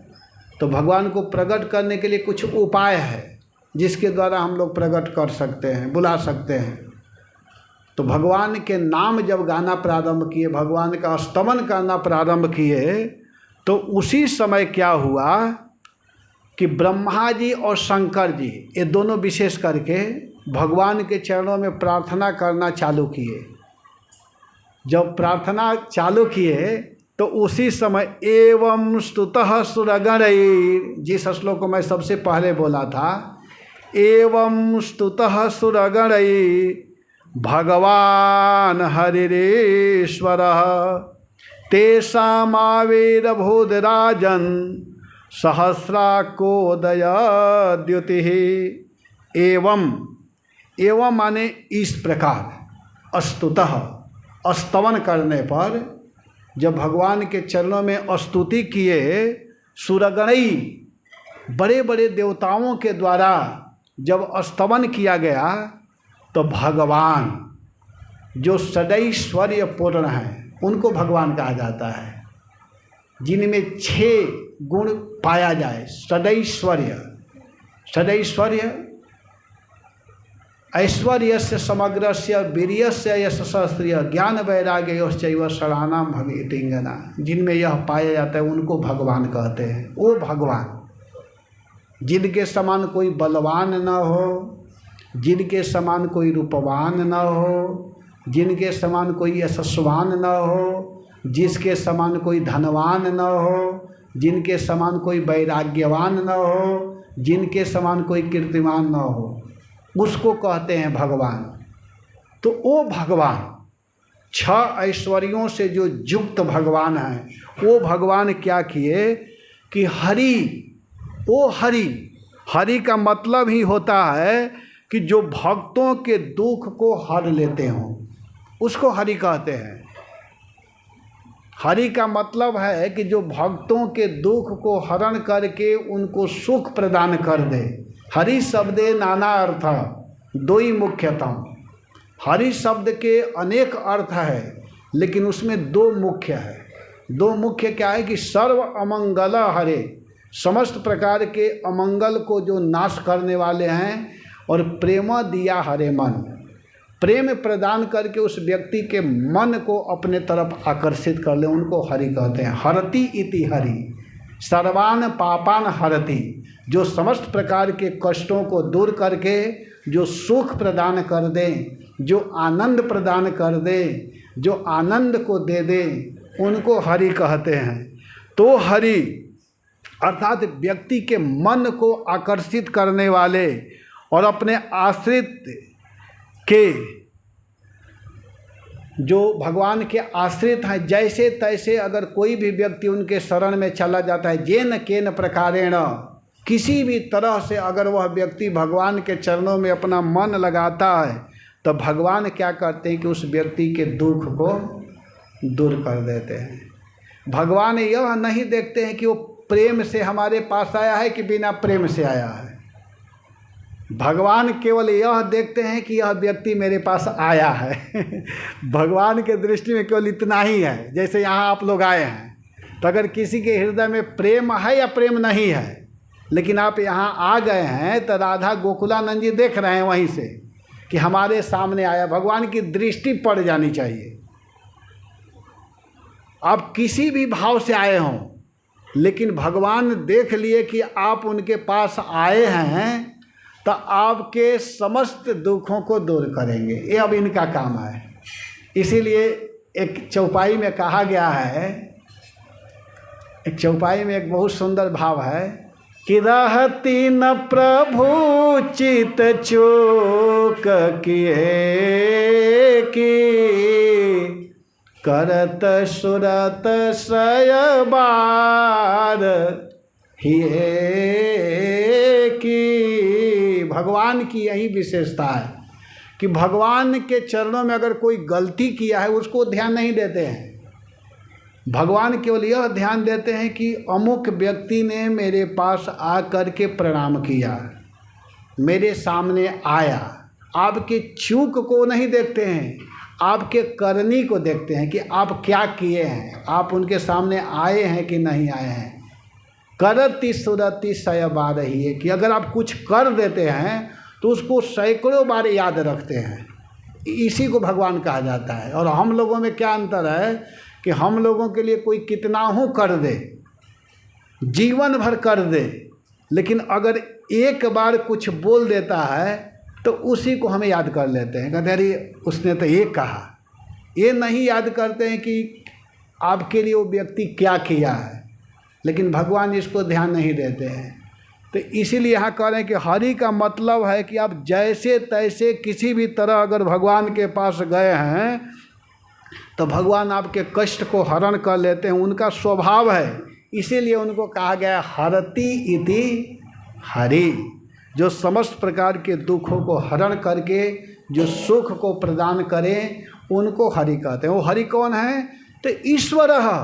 तो भगवान को प्रकट करने के लिए कुछ उपाय है जिसके द्वारा हम लोग प्रकट कर सकते हैं, बुला सकते हैं। तो भगवान के नाम जब गाना प्रारंभ किए, भगवान का स्तमन करना प्रारंभ किए, तो उसी समय क्या हुआ कि ब्रह्मा जी और शंकर जी, ये दोनों विशेष करके भगवान के चरणों में प्रार्थना करना चालू किए। जब प्रार्थना चालू किए तो उसी समय एवं स्तुतः सुरगणैः, जिस श्लोक को मैं सबसे पहले बोला था, एवं स्तुतः सुरगणैः भगवान हरिरेश्वरः तेषामाविर्भूद राजन् सहस्राकोदयद्युतिः। एवं माने इस प्रकार, स्तुतः स्तवन करने पर, जब भगवान के चरणों में स्तुति किए, सुरगणई बड़े बड़े देवताओं के द्वारा जब स्तवन किया गया, तो भगवान जो षडैश्वर्य पूर्ण हैं उनको भगवान कहा जाता है, जिनमें 6 गुण पाया जाए। षडैश्वर्य, ऐश्वर्यस्य समग्रस्य वीर्यस्य यशस्त्रिय ज्ञान वैराग्यश्चैव षडाणां भवेतिंगना, जिनमें यह पाया जाता है उनको भगवान कहते हैं। वो भगवान जिनके समान कोई बलवान न हो, जिनके समान कोई रूपवान न हो, जिनके समान कोई यशस्वान न हो, जिसके समान कोई धनवान न हो, जिनके समान कोई वैराग्यवान न हो, जिनके समान कोई कीर्तिमान न हो, उसको कहते हैं भगवान। तो वो भगवान 6 ऐश्वर्यों से जो युक्त भगवान हैं, वो भगवान क्या किए कि हरि का मतलब ही होता है कि जो भक्तों के दुख को हर लेते हों, उसको हरि कहते हैं। हरि का मतलब है कि जो भक्तों के दुख को हरण करके उनको सुख प्रदान कर दे। हरि शब्दे नाना अर्थ, 2 ही मुख्यतम। हरि शब्द के अनेक अर्थ है, लेकिन उसमें 2 मुख्य है। 2 मुख्य क्या है कि सर्व अमंगल हरे, समस्त प्रकार के अमंगल को जो नाश करने वाले हैं, और प्रेम दिया हरे मन, प्रेम प्रदान करके उस व्यक्ति के मन को अपने तरफ आकर्षित कर ले, उनको हरि कहते हैं। हरति इति हरि, सर्वान पापान हरति, जो समस्त प्रकार के कष्टों को दूर करके जो सुख प्रदान कर दे, जो आनंद प्रदान कर दे, जो आनंद को दे दे, उनको हरि कहते हैं। तो हरि अर्थात व्यक्ति के मन को आकर्षित करने वाले और अपने आश्रित के, जो भगवान के आश्रित हैं, जैसे तैसे अगर कोई भी व्यक्ति उनके शरण में चला जाता है, जेन केन प्रकारेण, किसी भी तरह से अगर वह व्यक्ति भगवान के चरणों में अपना मन लगाता है, तो भगवान क्या करते हैं कि उस व्यक्ति के दुख को दूर कर देते हैं। भगवान यह नहीं देखते हैं कि वो प्रेम से हमारे पास आया है कि बिना प्रेम से आया है। भगवान केवल यह देखते हैं कि यह व्यक्ति मेरे पास आया है। भगवान के दृष्टि में केवल इतना ही है। जैसे यहाँ आप लोग आए हैं, तो अगर किसी के हृदय में प्रेम है या प्रेम नहीं है, लेकिन आप यहाँ आ गए हैं, तो राधा गोकुलानंद जी देख रहे हैं वहीं से कि हमारे सामने आया। भगवान की दृष्टि पड़ जानी चाहिए। आप किसी भी भाव से आए हों, लेकिन भगवान देख लिए कि आप उनके पास आए हैं, तो आपके समस्त दुखों को दूर करेंगे। ये अब इनका काम है। इसीलिए एक चौपाई में कहा गया है, एक चौपाई में एक बहुत सुंदर भाव है कि रहती न प्रभु चित चूक किए की, करत सुरत सयबार हिए की। भगवान की यही विशेषता है कि भगवान के चरणों में अगर कोई गलती किया है उसको ध्यान नहीं देते हैं। भगवान केवल यह ध्यान देते हैं कि अमुक व्यक्ति ने मेरे पास आकर के प्रणाम किया, मेरे सामने आया। आपके चूक को नहीं देखते हैं, आपके करनी को देखते हैं कि आप क्या किए हैं, आप उनके सामने आए हैं कि नहीं आए हैं। करती सुरती सय बार ही है कि अगर आप कुछ कर देते हैं तो उसको सैकड़ों बार याद रखते हैं। इसी को भगवान कहा जाता है। और हम लोगों में क्या अंतर है कि हम लोगों के लिए कोई कितना हो कर दे, जीवन भर कर दे, लेकिन अगर एक बार कुछ बोल देता है तो उसी को हमें याद कर लेते हैं, कहते अरे उसने तो ये कहा। ये नहीं याद करते हैं कि आपके लिए वो व्यक्ति क्या किया है, लेकिन भगवान इसको ध्यान नहीं देते हैं। तो इसीलिए यहाँ कह रहे हैं कि हरि का मतलब है कि आप जैसे तैसे किसी भी तरह अगर भगवान के पास गए हैं तो भगवान आपके कष्ट को हरण कर लेते हैं। उनका स्वभाव है, इसीलिए उनको कहा गया हरति इति हरि, जो समस्त प्रकार के दुखों को हरण करके जो सुख को प्रदान करें उनको हरि कहते हैं। वो हरि कौन है? तो ईश्वर है,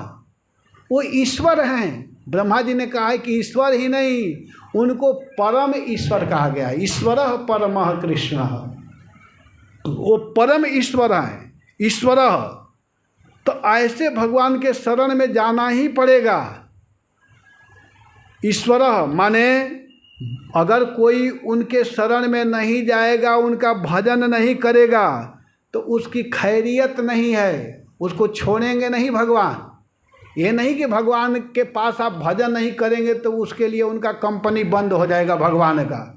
वो ईश्वर हैं। ब्रह्मा जी ने कहा है कि ईश्वर ही नहीं, उनको परम ईश्वर कहा गया है। ईश्वर परमः कृष्ण, वो परम ईश्वर हैं, ईश्वर। तो ऐसे भगवान के शरण में जाना ही पड़ेगा। ईश्वर माने अगर कोई उनके शरण में नहीं जाएगा, उनका भजन नहीं करेगा, तो उसकी खैरियत नहीं है, उसको छोड़ेंगे नहीं भगवान। ये नहीं कि भगवान के पास आप भजन नहीं करेंगे तो उसके लिए उनका कंपनी बंद हो जाएगा भगवान का।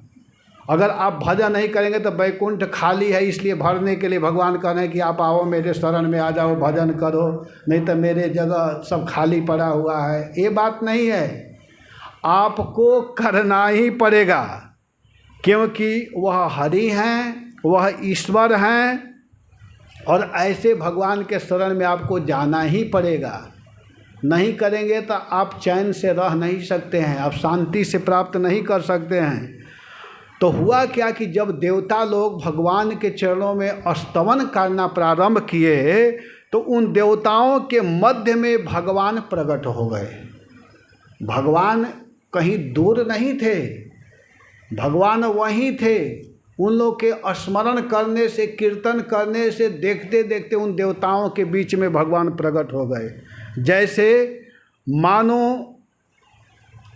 अगर आप भजन नहीं करेंगे तो बैकुंठ खाली है, इसलिए भरने के लिए भगवान कह रहे हैं कि आप आओ मेरे शरण में आ जाओ, भजन करो, नहीं तो मेरे जगह सब खाली पड़ा हुआ है। ये बात नहीं है, आपको करना ही पड़ेगा, क्योंकि वह हरि हैं, वह ईश्वर हैं, और ऐसे भगवान के शरण में आपको जाना ही पड़ेगा। नहीं करेंगे तो आप चैन से रह नहीं सकते हैं, आप शांति से प्राप्त नहीं कर सकते हैं। तो हुआ क्या कि जब देवता लोग भगवान के चरणों में स्तवन करना प्रारंभ किए तो उन देवताओं के मध्य में भगवान प्रकट हो गए। भगवान कहीं दूर नहीं थे, भगवान वहीं थे। उन लोग के स्मरण करने से, कीर्तन करने से देखते देखते उन देवताओं के बीच में भगवान प्रकट हो गए। जैसे मानो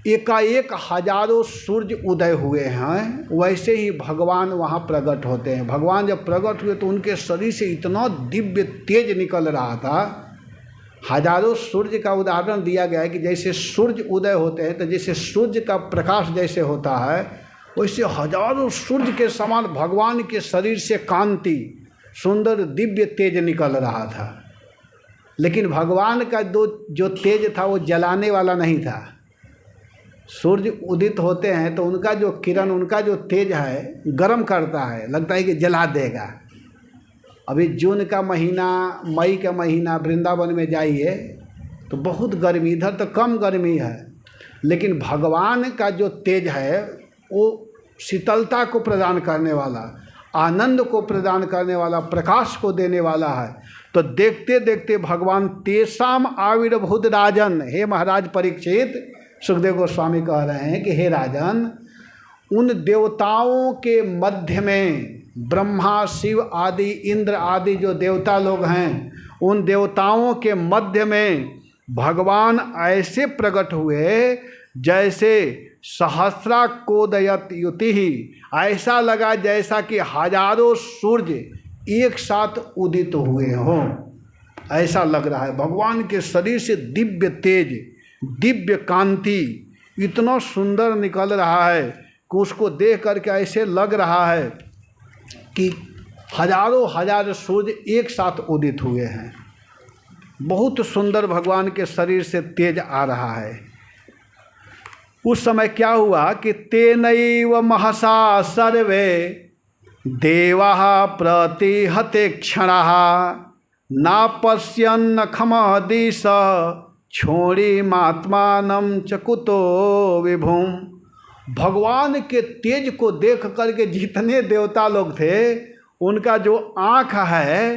एकाएक हजारों सूर्य उदय हुए हैं, वैसे ही भगवान वहाँ प्रकट होते हैं। भगवान जब प्रकट हुए तो उनके शरीर से इतना दिव्य तेज निकल रहा था। हजारों सूर्य का उदाहरण दिया गया है कि जैसे सूर्य उदय होते हैं तो जैसे सूर्य का प्रकाश जैसे होता है, वैसे हजारों सूर्य के समान भगवान के शरीर से कांति, सुंदर दिव्य तेज निकल रहा था। लेकिन भगवान का जो तेज था वो जलाने वाला नहीं था। सूर्य उदित होते हैं तो उनका जो किरण, उनका जो तेज है गर्म करता है, लगता है कि जला देगा। अभी जून का महीना, मई का महीना वृंदावन में जाइए तो बहुत गर्मी, इधर तो कम गर्मी है, लेकिन भगवान का जो तेज है वो शीतलता को प्रदान करने वाला, आनंद को प्रदान करने वाला, प्रकाश को देने वाला है। तो देखते देखते भगवान तेषाम आविर्भूत राजन, हे महाराज परीक्षित, सुखदेव गोस्वामी कह रहे हैं कि हे राजन, उन देवताओं के मध्य में ब्रह्मा शिव आदि इंद्र आदि जो देवता लोग हैं, उन देवताओं के मध्य में भगवान ऐसे प्रकट हुए जैसे सहस्रा कोदयत युति ही, ऐसा लगा जैसा कि हजारों सूर्य एक साथ उदित हुए हों, ऐसा लग रहा है। भगवान के शरीर से दिव्य तेज, दिव्य कांति इतना सुंदर निकल रहा है कि उसको देख करके ऐसे लग रहा है कि हजारों हजार सूर्य एक साथ उदित हुए हैं। बहुत सुंदर भगवान के शरीर से तेज आ रहा है। उस समय क्या हुआ कि तेनैव महसा सर्वे देवाः प्रतिहते क्षणाः नापश्यन्न खमः दिश छोड़ीमात्मानं च कुतो विभुम। भगवान के तेज को देख करके जितने देवता लोग थे, उनका जो आँख है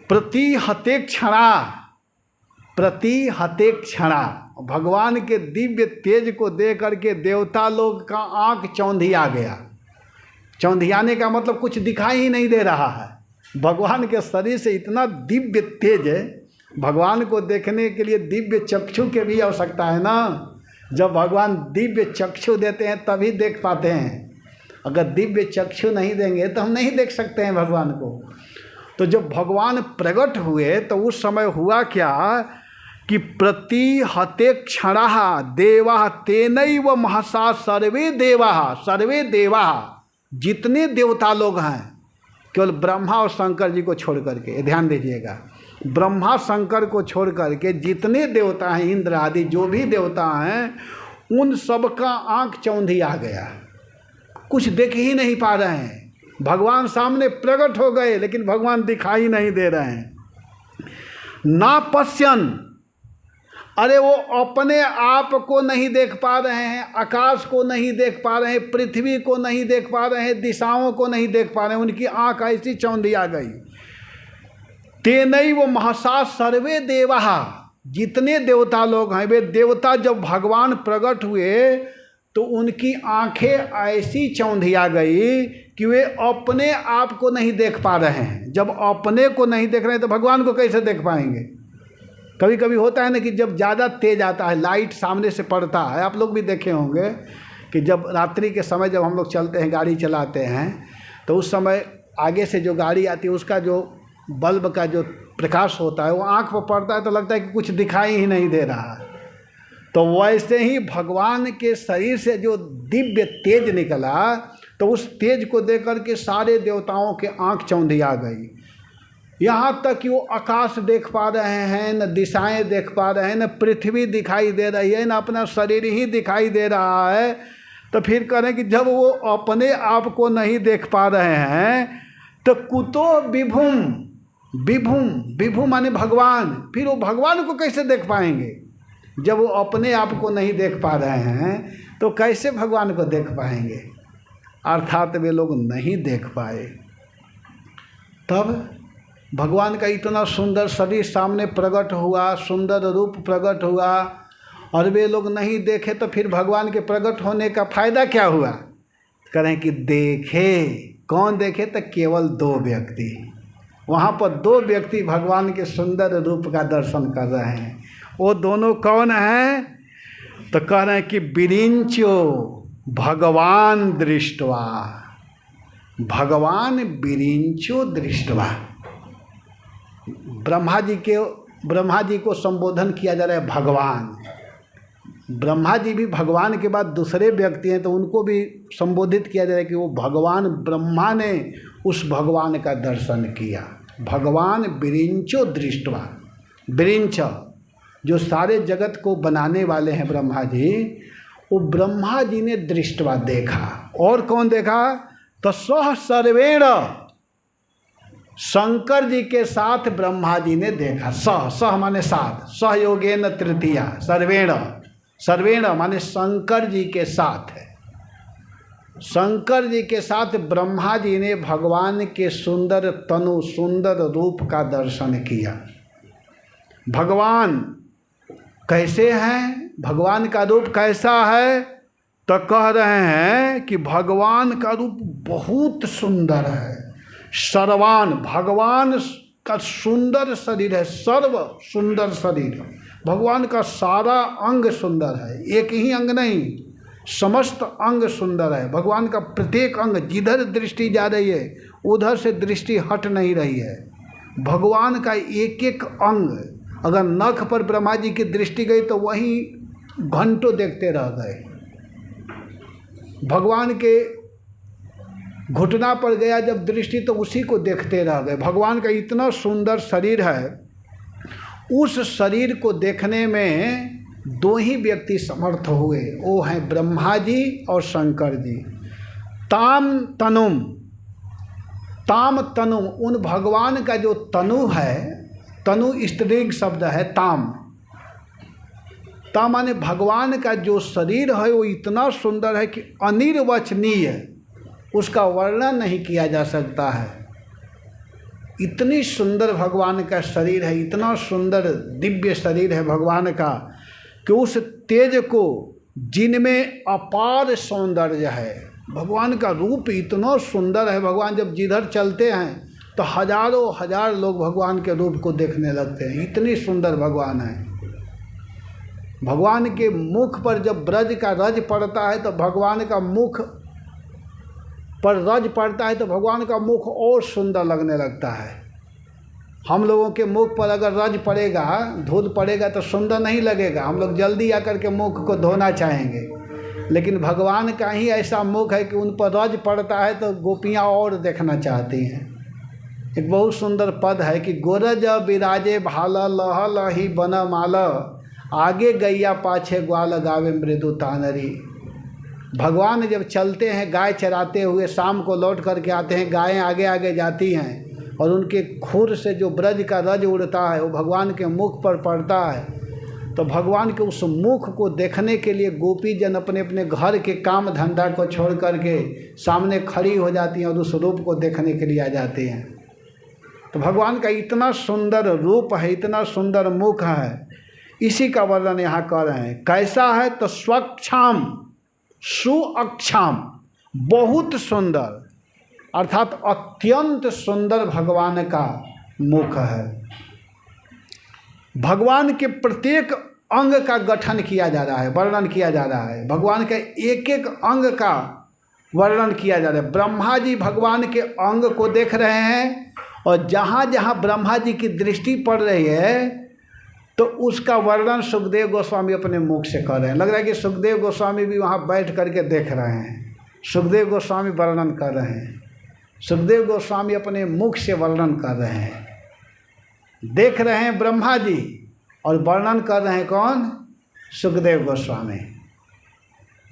प्रतिहते क्षणा, प्रतिहते क्षणा, भगवान के दिव्य तेज को देख करके देवता लोग का आँख चौंधिया गया। चौंधियाने का मतलब कुछ दिखाई ही नहीं दे रहा है। भगवान के शरीर से इतना दिव्य तेज है, भगवान को देखने के लिए दिव्य चक्षु की भी आवश्यकता है ना। जब भगवान दिव्य चक्षु देते हैं तभी देख पाते हैं। अगर दिव्य चक्षु नहीं देंगे तो हम नहीं देख सकते हैं भगवान को। तो जब भगवान प्रकट हुए तो उस समय हुआ क्या कि प्रतिहते क्षणाः देवाः तेनैव महसा सर्वे देवाः, सर्वे देवाः, जितने देवता लोग हैं, केवल ब्रह्मा और शंकर जी को छोड़ करके, ध्यान दीजिएगा, ब्रह्मा शंकर को छोड़ करके जितने देवता हैं, इंद्र आदि जो भी देवता हैं, उन सब का आँख चौंधी आ गया, कुछ देख ही नहीं पा रहे हैं। भगवान सामने प्रकट हो गए लेकिन भगवान दिखाई नहीं दे रहे हैं। ना पश्यन, अरे वो अपने आप को नहीं देख पा रहे हैं, आकाश को नहीं देख पा रहे हैं, पृथ्वी को नहीं देख पा रहे हैं, दिशाओं को नहीं देख पा रहे हैं, उनकी आँख ऐसी चौंधी आ गई। तेनैव महसा सर्वे देवाः, जितने देवता लोग हैं, वे देवता जब भगवान प्रकट हुए तो उनकी आंखें ऐसी चौंधिया गई कि वे अपने आप को नहीं देख पा रहे हैं। जब अपने को नहीं देख रहे हैं तो भगवान को कैसे देख पाएंगे। कभी कभी होता है ना कि जब ज़्यादा तेज आता है, लाइट सामने से पड़ता है, आप लोग भी देखे होंगे कि जब रात्रि के समय जब हम लोग चलते हैं, गाड़ी चलाते हैं, तो उस समय आगे से जो गाड़ी आती है उसका जो बल्ब का जो प्रकाश होता है वो आँख पर पड़ता है तो लगता है कि कुछ दिखाई ही नहीं दे रहा है। तो वैसे ही भगवान के शरीर से जो दिव्य तेज निकला तो उस तेज को देख कर के सारे देवताओं के आँख चौंधी आ गई। यहाँ तक कि वो आकाश देख पा रहे हैं, न दिशाएं देख पा रहे हैं, न पृथ्वी दिखाई दे रही है, न अपना शरीर ही दिखाई दे रहा है। तो फिर करें कि जब वो अपने आप को नहीं देख पा रहे हैं तो कुतो विभुम, विभुम, विभु माने भगवान, फिर वो भगवान को कैसे देख पाएंगे। जब वो अपने आप को नहीं देख पा रहे हैं तो कैसे भगवान को देख पाएंगे। अर्थात वे लोग नहीं देख पाए। तब भगवान का इतना सुंदर शरीर सामने प्रकट हुआ, सुंदर रूप प्रकट हुआ, और वे लोग नहीं देखे तो फिर भगवान के प्रकट होने का फायदा क्या हुआ। करें कि देखे, कौन देखे, तो केवल दो व्यक्ति। वहाँ पर दो व्यक्ति भगवान के सुंदर रूप का दर्शन कर रहे हैं। वो दोनों कौन हैं, तो कह रहे हैं कि विरिंचो भगवान दृष्टवा, भगवान विरिंचो दृष्टवा। ब्रह्मा जी को संबोधन किया जा रहा है भगवान। ब्रह्मा जी भी भगवान के बाद दूसरे व्यक्ति हैं तो उनको भी संबोधित किया जा रहा है कि वो भगवान ब्रह्मा ने उस भगवान का दर्शन किया। भगवान विरिंचो दृष्टवा, विरिंच जो सारे जगत को बनाने वाले हैं ब्रह्मा जी, वो ब्रह्मा जी ने दृष्टवा देखा। और कौन देखा, तो सह सर्वेण, शंकर जी के साथ ब्रह्मा जी ने देखा। सह माने साथ, सहयोगेन तृतीया, सर्वेण, सर्वेण माने शंकर जी के साथ है। शंकर जी के साथ ब्रह्मा जी ने भगवान के सुंदर तनु, सुंदर रूप का दर्शन किया। भगवान कैसे हैं, भगवान का रूप कैसा है, तो कह रहे हैं कि भगवान का रूप बहुत सुंदर है। सर्वान, भगवान का सुंदर शरीर है, सर्व सुंदर शरीर। भगवान का सारा अंग सुंदर है, एक ही अंग नहीं, समस्त अंग सुंदर है। भगवान का प्रत्येक अंग, जिधर दृष्टि जा रही है उधर से दृष्टि हट नहीं रही है। भगवान का एक एक अंग, अगर नख पर ब्रह्मा जी की दृष्टि गई तो वहीं घंटों देखते रह गए। भगवान के घुटना पर गया जब दृष्टि तो उसी को देखते रह गए। भगवान का इतना सुंदर शरीर है, उस शरीर को देखने में दो ही व्यक्ति समर्थ हुए, वो हैं ब्रह्मा जी और शंकर जी। ताम तनुम, ताम तनुम, उन भगवान का जो तनु है, तनु स्त्रीलिंग शब्द है, ताम माने भगवान का जो शरीर है वो इतना सुंदर है कि अनिर्वचनीय, उसका वर्णन नहीं किया जा सकता है। इतनी सुंदर भगवान का शरीर है, इतना सुंदर दिव्य शरीर है भगवान का कि उस तेज को, जिनमें अपार सौंदर्य है। भगवान का रूप इतना सुंदर है, भगवान जब जिधर चलते हैं तो हजारों हजार लोग भगवान के रूप को देखने लगते हैं, इतनी सुंदर भगवान है। भगवान के मुख पर जब ब्रज का रज पड़ता है तो भगवान का मुख पर रज पड़ता है तो भगवान का मुख और सुंदर लगने लगता है। हम लोगों के मुख पर अगर रज पड़ेगा, धूल पड़ेगा तो सुंदर नहीं लगेगा, हम लोग जल्दी आकर के मुख को धोना चाहेंगे। लेकिन भगवान का ही ऐसा मुख है कि उन पर रज पड़ता है तो गोपियाँ और देखना चाहती हैं। एक बहुत सुंदर पद है कि गोरज बिराजे भाला लह लही बन माल, आगे गैया पाछे ग्वाल गावे मृदु तानरी। भगवान जब चलते हैं गाय चराते हुए, शाम को लौट करके आते हैं, गायें आगे आगे जाती हैं और उनके खुर से जो ब्रज का रज उड़ता है वो भगवान के मुख पर पड़ता है। तो भगवान के उस मुख को देखने के लिए गोपी जन अपने अपने घर के काम धंधा को छोड़ करके सामने खड़ी हो जाती हैं और उस रूप को देखने के लिए आ जाती हैं। तो भगवान का इतना सुंदर रूप है, इतना सुंदर मुख है, इसी का वर्णन यहाँ कर रहे हैं। कैसा है तो स्वक्षाम, सुअक्षाम, बहुत सुंदर, अर्थात अत्यंत सुंदर भगवान का मुख है। भगवान के प्रत्येक अंग का गठन किया जा रहा है, वर्णन किया जा रहा है। भगवान के एक एक अंग का वर्णन किया जा रहा है। ब्रह्मा जी भगवान के अंग को देख रहे हैं और जहाँ जहाँ ब्रह्मा जी की दृष्टि पड़ रही है तो उसका वर्णन सुखदेव गोस्वामी अपने मुख से कर रहे हैं। लग रहा है कि सुखदेव गोस्वामी भी वहाँ बैठ करके देख रहे हैं, सुखदेव गोस्वामी वर्णन कर रहे हैं। सुखदेव गोस्वामी अपने मुख से वर्णन कर रहे हैं, देख रहे हैं ब्रह्मा जी और वर्णन कर रहे हैं कौन? सुखदेव गोस्वामी।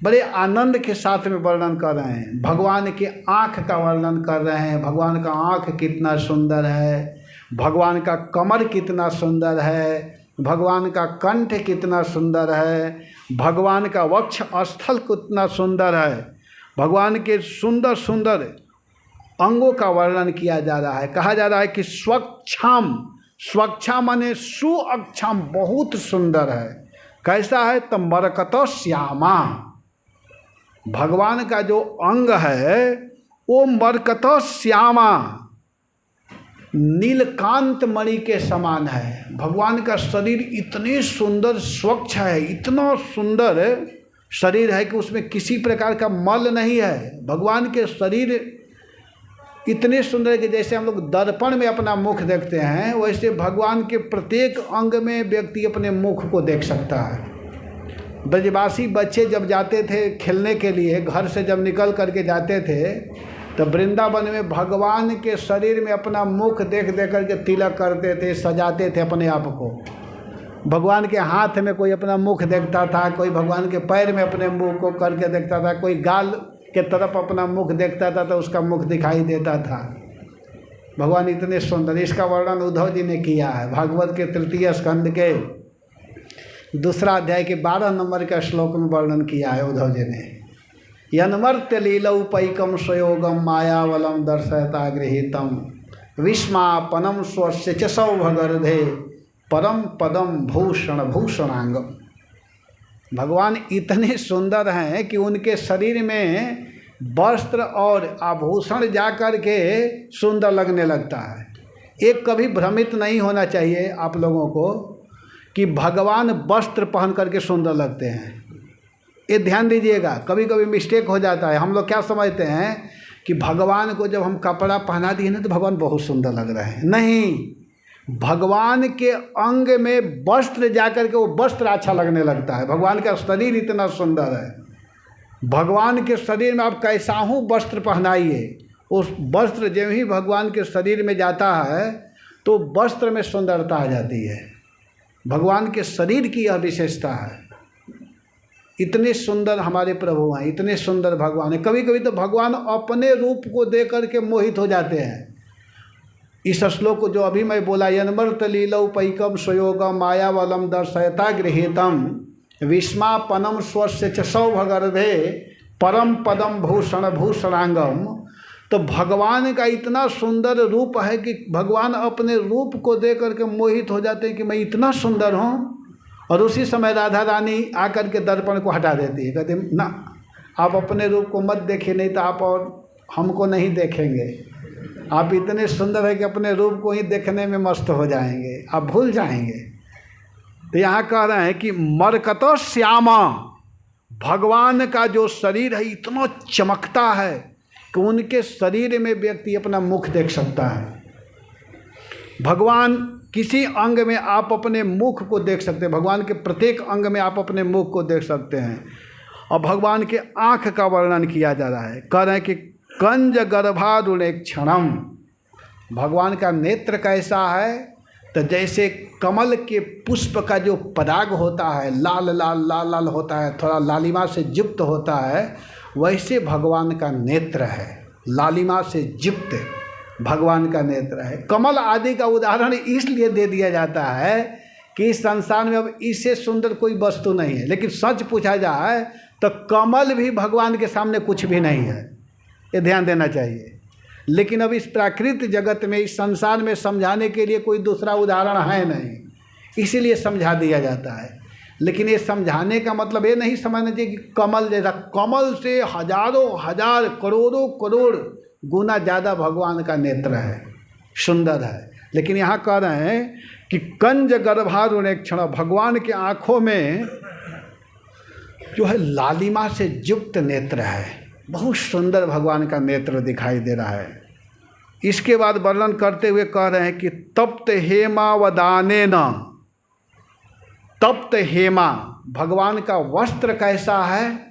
बड़े आनंद के साथ में वर्णन कर रहे हैं। भगवान के आँख का वर्णन कर रहे हैं, भगवान का आँख कितना सुंदर है, भगवान का कमर कितना सुंदर है, भगवान का कंठ कितना सुंदर है, भगवान का वक्ष स्थल कितना सुंदर है। भगवान के सुंदर सुंदर अंगों का वर्णन किया जा रहा है। कहा जा रहा है कि स्वक्षाम, स्वच्छा माने सुअक्षाम, बहुत सुंदर है। कैसा है तो मरकत श्यामा, भगवान का जो अंग है वो मरकत श्यामा, नीलकांत मणि के समान है। भगवान का शरीर इतने सुंदर स्वच्छ है, इतना सुंदर शरीर है कि उसमें किसी प्रकार का मल नहीं है। भगवान के शरीर इतने सुंदर है कि जैसे हम लोग दर्पण में अपना मुख देखते हैं, वैसे भगवान के प्रत्येक अंग में व्यक्ति अपने मुख को देख सकता है। ब्रजवासी बच्चे जब जाते थे खेलने के लिए, घर से जब निकल करके जाते थे तो वृंदावन में भगवान के शरीर में अपना मुख देख देख करके तिलक करते थे, सजाते थे अपने आप को। भगवान के हाथ में कोई अपना मुख देखता था, कोई भगवान के पैर में अपने मुख को करके देखता था, कोई गाल के तरफ अपना मुख देखता था तो उसका मुख दिखाई देता था। भगवान इतने सुंदर, इसका वर्णन उद्धव जी ने किया है। भागवत के तृतीय स्कंद के 2 अध्याय के 12 नंबर का श्लोक में वर्णन किया है उद्धव जी ने। यन्मर्त्य लीलौपैकम स्वयोगम मायावलम दर्शयता गृहीतम विस्मापनम स्वस्य च सौभगर्धे परम पदम भूषण भूषणांगम। भगवान इतने सुंदर हैं कि उनके शरीर में वस्त्र और आभूषण जाकर के सुंदर लगने लगता है। एक कभी भ्रमित नहीं होना चाहिए आप लोगों को कि भगवान वस्त्र पहन करके सुंदर लगते हैं। ये ध्यान दीजिएगा, कभी कभी मिस्टेक हो जाता है। हम लोग क्या समझते हैं कि भगवान को जब हम कपड़ा पहना दिए ना तो भगवान बहुत सुंदर लग रहे हैं। नहीं, भगवान के अंग में वस्त्र जाकर के वो वस्त्र अच्छा लगने लगता है। भगवान का शरीर इतना सुंदर है। भगवान के शरीर में आप कैसा हूँ वस्त्र पहनाइए, उस वस्त्र जब ही भगवान के शरीर में जाता है तो वस्त्र में सुंदरता आ जाती है। भगवान के शरीर की यह विशेषता है। इतने सुंदर हमारे प्रभु हैं, इतने सुंदर भगवान हैं। कभी कभी तो भगवान अपने रूप को देख करके मोहित हो जाते हैं। इस श्लोक को जो अभी मैं बोला, यन्मर्त लीलौपैकम स्वयोगम मायावलम दर्शयता गृहीतम विस्मापनम स्वस्य च सौभगर्धे परम पदम भूषण भूषणांगम। तो भगवान का इतना सुंदर रूप है कि भगवान अपने रूप को देख करके मोहित हो जाते हैं कि मैं इतना सुंदर हूँ। और उसी समय राधा रानी आकर के दर्पण को हटा देती है, कहते ना आप अपने रूप को मत देखिए, नहीं तो आप और हमको नहीं देखेंगे। आप इतने सुंदर है कि अपने रूप को ही देखने में मस्त हो जाएंगे, आप भूल जाएंगे। तो यहाँ कह रहे हैं कि मरकतो श्यामा, भगवान का जो शरीर है इतना चमकता है कि उनके शरीर में व्यक्ति अपना मुख देख सकता है। भगवान किसी अंग में आप अपने मुख को देख सकते हैं, भगवान के प्रत्येक अंग में आप अपने मुख को देख सकते हैं। और भगवान के आँख का वर्णन किया जा रहा है, कह रहे हैं कि कंज गर्भारुणेक्षणम। भगवान का नेत्र कैसा है, तो जैसे कमल के पुष्प का जो पराग होता है लाल लाल लाल लाल होता है, थोड़ा लालिमा से युक्त होता है, वैसे भगवान का नेत्र है, लालिमा से युक्त भगवान का नेत्र है। कमल आदि का उदाहरण इसलिए दे दिया जाता है कि इस संसार में अब इससे सुंदर कोई वस्तु नहीं है। लेकिन सच पूछा जाए तो कमल भी भगवान के सामने कुछ भी नहीं है, ये ध्यान देना चाहिए। लेकिन अब इस प्राकृत जगत में, इस संसार में समझाने के लिए कोई दूसरा उदाहरण है नहीं, इसीलिए समझा दिया जाता है। लेकिन ये समझाने का मतलब ये नहीं समझना चाहिए कि कमल जैसा, कमल से हजारों हजार करोड़ों करोड़ गुना ज़्यादा भगवान का नेत्र है, सुंदर है। लेकिन यहाँ कह रहे हैं कि कंज गर्भारुणेक्षण, भगवान के आँखों में जो है लालिमा से युक्त नेत्र है, बहुत सुंदर भगवान का नेत्र दिखाई दे रहा है। इसके बाद वर्णन करते हुए कह रहे हैं कि तप्त हेमावदानेन, तप्त हेमा, भगवान का वस्त्र कैसा है,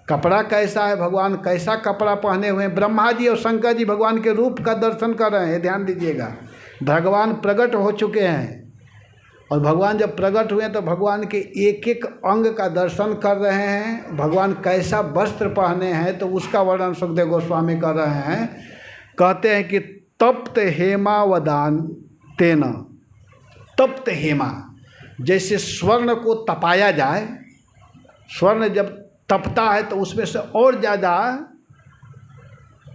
कपड़ा कैसा है, भगवान कैसा कपड़ा पहने हुए हैं। ब्रह्मा जी और शंकर जी भगवान के रूप का दर्शन कर रहे हैं, ध्यान दीजिएगा। भगवान प्रकट हो चुके हैं और भगवान जब प्रकट हुए तो भगवान के एक एक अंग का दर्शन कर रहे हैं। भगवान कैसा वस्त्र पहने हैं तो उसका वर्णन सुखदेव गोस्वामी कर रहे हैं। कहते हैं कि तप्त हेमावदान तेन, तप्त हेमा, जैसे स्वर्ण को तपाया जाए, स्वर्ण जब तपता है तो उसमें से और ज़्यादा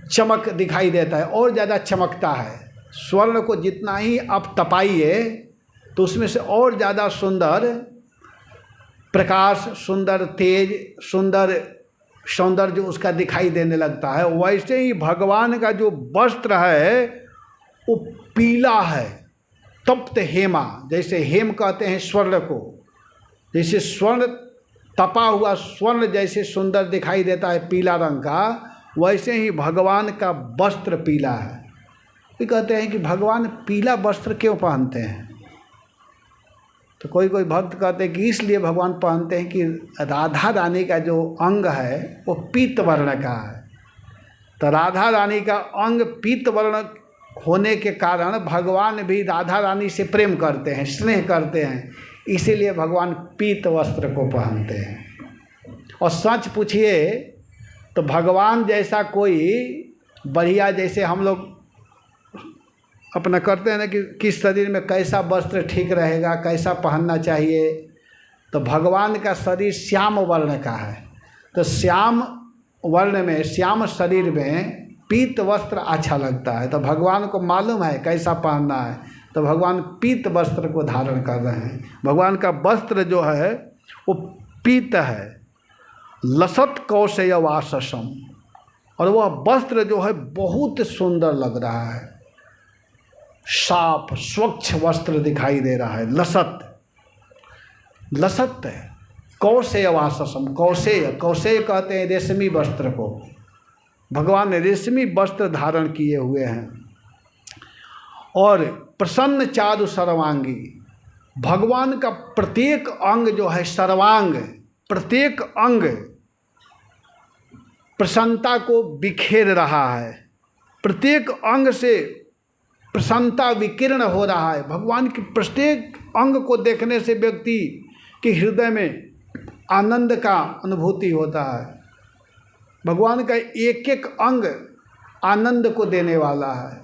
चमक दिखाई देता है, और ज़्यादा चमकता है। स्वर्ण को जितना ही आप तपाइए तो उसमें से और ज़्यादा सुंदर प्रकाश, सुंदर तेज, सुंदर सौंदर्य उसका दिखाई देने लगता है। वैसे ही भगवान का जो वस्त्र है वो पीला है, तप्त हेमा, जैसे हेम कहते हैं स्वर्ण को, जैसे स्वर्ण तपा हुआ स्वर्ण जैसे सुंदर दिखाई देता है पीला रंग का, वैसे ही भगवान का वस्त्र पीला है। ये कहते हैं कि भगवान पीला वस्त्र क्यों पहनते हैं, तो कोई कोई भक्त कहते हैं कि इसलिए भगवान पहनते हैं कि राधा रानी का जो अंग है वो पीत वर्ण का है। तो राधा रानी का अंग पीत वर्ण होने के कारण भगवान भी राधा रानी से प्रेम करते हैं, स्नेह करते हैं, इसीलिए भगवान पीत वस्त्र को पहनते हैं। और सच पूछिए तो भगवान जैसा कोई बढ़िया, जैसे हम लोग अपना करते हैं ना कि किस शरीर में कैसा वस्त्र ठीक रहेगा, कैसा पहनना चाहिए, तो भगवान का शरीर श्याम वर्ण का है। तो श्याम वर्ण में, श्याम शरीर में पीत वस्त्र अच्छा लगता है। तो भगवान को मालूम है कैसा पहनना है, तो भगवान पीत वस्त्र को धारण कर रहे हैं। भगवान का वस्त्र जो है वो पीत है। लसत कौशेय वाससम, और वह वस्त्र जो है बहुत सुंदर लग रहा है, साफ स्वच्छ वस्त्र दिखाई दे रहा है। लसत, लसत है। कौशेय वाससम, कौशेय, कौशेय कहते हैं रेशमी वस्त्र को। भगवान ने रेशमी वस्त्र धारण किए हुए हैं। और प्रसन्न चारु सर्वांगी, भगवान का प्रत्येक अंग जो है सर्वांग, प्रत्येक अंग प्रसन्नता को बिखेर रहा है। प्रत्येक अंग से प्रसन्नता विकीर्ण हो रहा है। भगवान के प्रत्येक अंग को देखने से व्यक्ति के हृदय में आनंद का अनुभूति होता है। भगवान का एक एक अंग आनंद को देने वाला है,